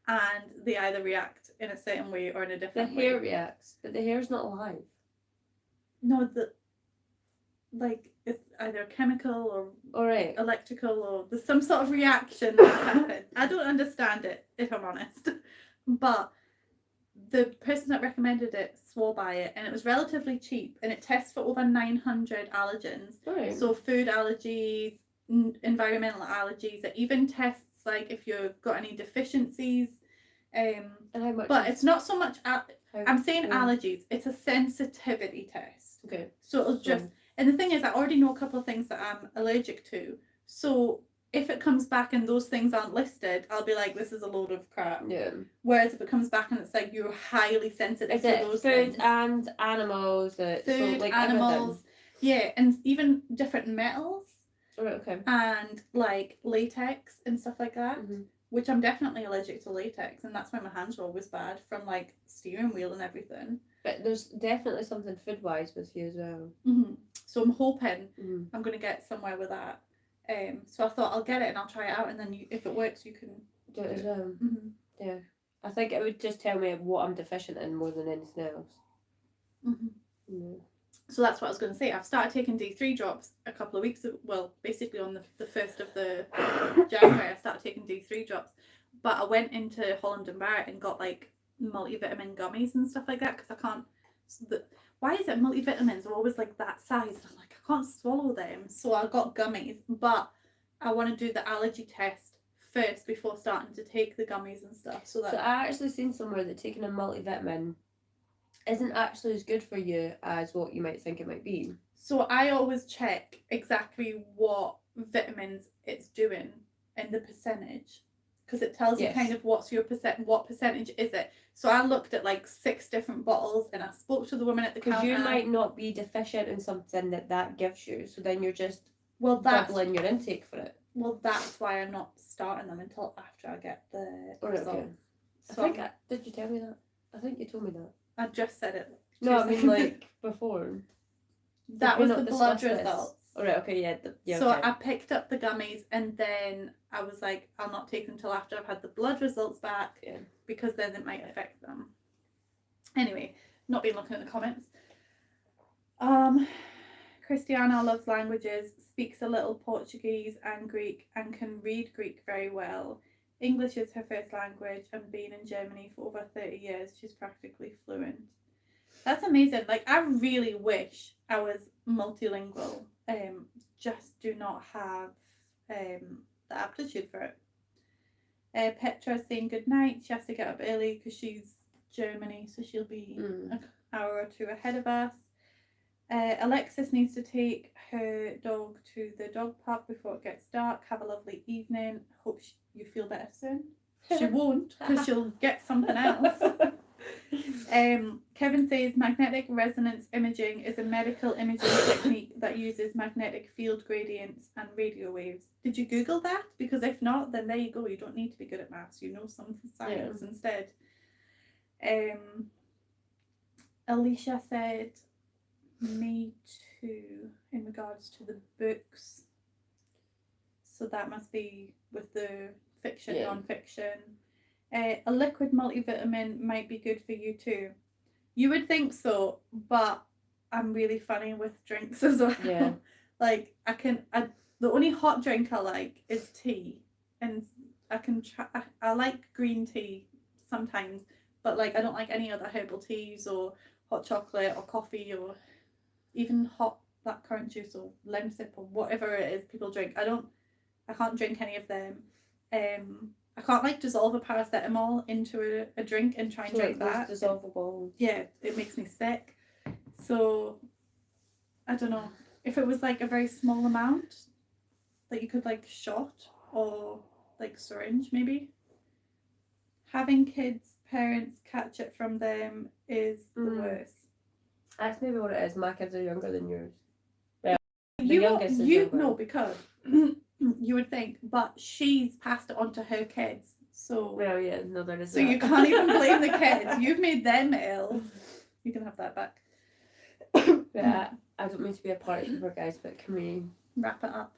[SPEAKER 1] and they either react in a certain way or in a different way.
[SPEAKER 2] The hair reacts, but the hair's not alive.
[SPEAKER 1] No, it's either chemical or electrical, or there's some sort of reaction that happens. I don't understand it, if I'm honest. But the person that recommended it swore by it, and it was relatively cheap, and it tests for over 900 allergens.
[SPEAKER 2] Right.
[SPEAKER 1] So food allergies, environmental allergies. It even tests like if you've got any deficiencies.
[SPEAKER 2] And how much?
[SPEAKER 1] But it's not so much. I'm saying allergies. It's a sensitivity test.
[SPEAKER 2] Okay.
[SPEAKER 1] So it'll just. And the thing is, I already know a couple of things that I'm allergic to. So if it comes back and those things aren't listed, I'll be like, this is a load of crap.
[SPEAKER 2] Yeah.
[SPEAKER 1] Whereas if it comes back and it's like you're highly sensitive to those
[SPEAKER 2] food
[SPEAKER 1] things.
[SPEAKER 2] and animals?
[SPEAKER 1] Food, animals. Everything. Yeah, and even different metals.
[SPEAKER 2] Oh, okay.
[SPEAKER 1] And like latex and stuff like that.
[SPEAKER 2] Mm-hmm.
[SPEAKER 1] Which I'm definitely allergic to latex, and that's why my hands are always bad from like steering wheel and everything.
[SPEAKER 2] But there's definitely something food wise with you as well.
[SPEAKER 1] Mm-hmm. So I'm hoping I'm going to get somewhere with that. So I thought I'll get it and I'll try it out, and then if it works, you can
[SPEAKER 2] do it as well.
[SPEAKER 1] Mm-hmm.
[SPEAKER 2] Yeah, I think it would just tell me what I'm deficient in more than anything else.
[SPEAKER 1] Mm-hmm.
[SPEAKER 2] Yeah.
[SPEAKER 1] So that's what I was going to say. I've started taking D3 drops a couple of weeks ago. Well, basically on the 1st of the January, I started taking D3 drops. But I went into Holland and Barrett and got like multivitamin gummies and stuff like that, because I can't. Why is it multivitamins are always like that size? And I'm like, I can't swallow them. So I got gummies, but I want to do the allergy test first before starting to take the gummies and stuff. So
[SPEAKER 2] I actually seen somewhere that taking a multivitamin isn't actually as good for you as what you might think it might be. So
[SPEAKER 1] I always check exactly what vitamins it's doing and the percentage, because it tells you kind of what percentage is it. So I looked at like 6 different bottles, and I spoke to the woman at the counter.
[SPEAKER 2] Because you might not be deficient in something that gives you, so then you're just doubling your intake for it.
[SPEAKER 1] Well, that's why I'm not starting them until after I get the results.
[SPEAKER 2] Okay.
[SPEAKER 1] So
[SPEAKER 2] did you tell me that? I think you told me that.
[SPEAKER 1] I just said it.
[SPEAKER 2] No, I mean like before.
[SPEAKER 1] That was the blood results.
[SPEAKER 2] Alright, okay, yeah.
[SPEAKER 1] So
[SPEAKER 2] okay.
[SPEAKER 1] I picked up the gummies and then I was like, I'll not take them till after I've had the blood results back because then it might affect them. Anyway, not been looking at the comments. Christiana loves languages, speaks a little Portuguese and Greek, and can read Greek very well. English is her first language, and being in Germany for over 30 years, she's practically fluent. That's amazing. Like, I really wish I was multilingual. Just do not have the aptitude for it. Petra's saying good night. She has to get up early because she's Germany, so she'll be an hour or two ahead of us. Alexis needs to take her dog to the dog park before it gets dark. Have a lovely evening. Hope you feel better soon. She won't, because she'll get something else. Kevin says magnetic resonance imaging is a medical imaging technique that uses magnetic field gradients and radio waves. Did you Google that? Because if not, then there you go. You don't need to be good at maths. You know some science instead. Alicia said, me too, in regards to the books. So that must be with the fiction, non-fiction. A liquid multivitamin might be good for you too. You would think so, but I'm really funny with drinks as well. Yeah. Like the only hot drink I like is tea, and I like green tea sometimes, but like I don't like any other herbal teas or hot chocolate or coffee or even hot blackcurrant juice or lemon sip or whatever it is people drink. I can't drink any of them. I can't like dissolve a paracetamol into a drink and try and drink that.
[SPEAKER 2] Dissolvable.
[SPEAKER 1] Yeah, it makes me sick. So I don't know. If it was like a very small amount that you could like shot or like syringe maybe. Having kids, parents catch it from them is the worst.
[SPEAKER 2] That's maybe what it is. My kids are younger than yours.
[SPEAKER 1] Well, no, because you would think, but she's passed it on to her kids. So
[SPEAKER 2] well, yeah, no, there is.
[SPEAKER 1] So you can't even blame the kids. You've made them ill. You can have that back.
[SPEAKER 2] Yeah, I don't mean to be a party pooper, guys, but can we
[SPEAKER 1] wrap it up?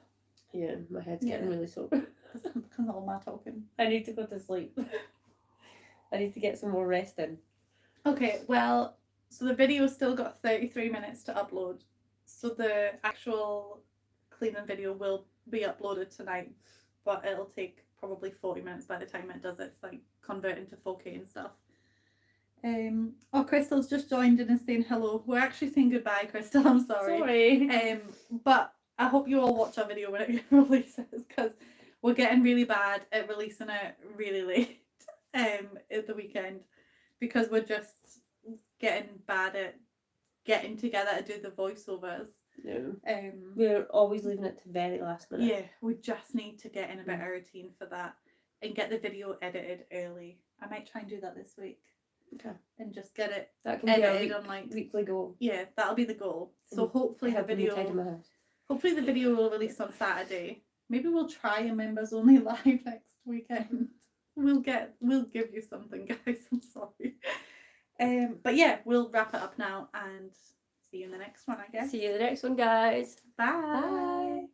[SPEAKER 2] Yeah, my head's getting really sore.
[SPEAKER 1] Because of all my talking.
[SPEAKER 2] I need to go to sleep. I need to get some more rest in.
[SPEAKER 1] Okay, well, so the video's still got 33 minutes to upload. So the actual cleaning video will be uploaded tonight, but it'll take probably 40 minutes by the time it does it. It's like converting to 4K and stuff. Crystal's just joined in and saying hello. We're actually saying goodbye, Crystal. I'm sorry. But I hope you all watch our video when it releases, because we're getting really bad at releasing it really late at the weekend, because we're just getting bad at getting together to do the voiceovers.
[SPEAKER 2] Yeah. We're always leaving it to very last minute.
[SPEAKER 1] Yeah, we just need to get in a better routine for that and get the video edited early. I might try and do that this week.
[SPEAKER 2] Okay.
[SPEAKER 1] And just get it
[SPEAKER 2] that can
[SPEAKER 1] edited
[SPEAKER 2] be
[SPEAKER 1] on like
[SPEAKER 2] weekly goal.
[SPEAKER 1] Yeah, that'll be the goal. So hopefully the video will release on Saturday. Maybe we'll try a members only live next weekend. We'll give you something, guys. I'm sorry. But yeah, we'll wrap it up now and see you in the next one, I guess.
[SPEAKER 2] See you in the next one, guys.
[SPEAKER 1] Bye. Bye.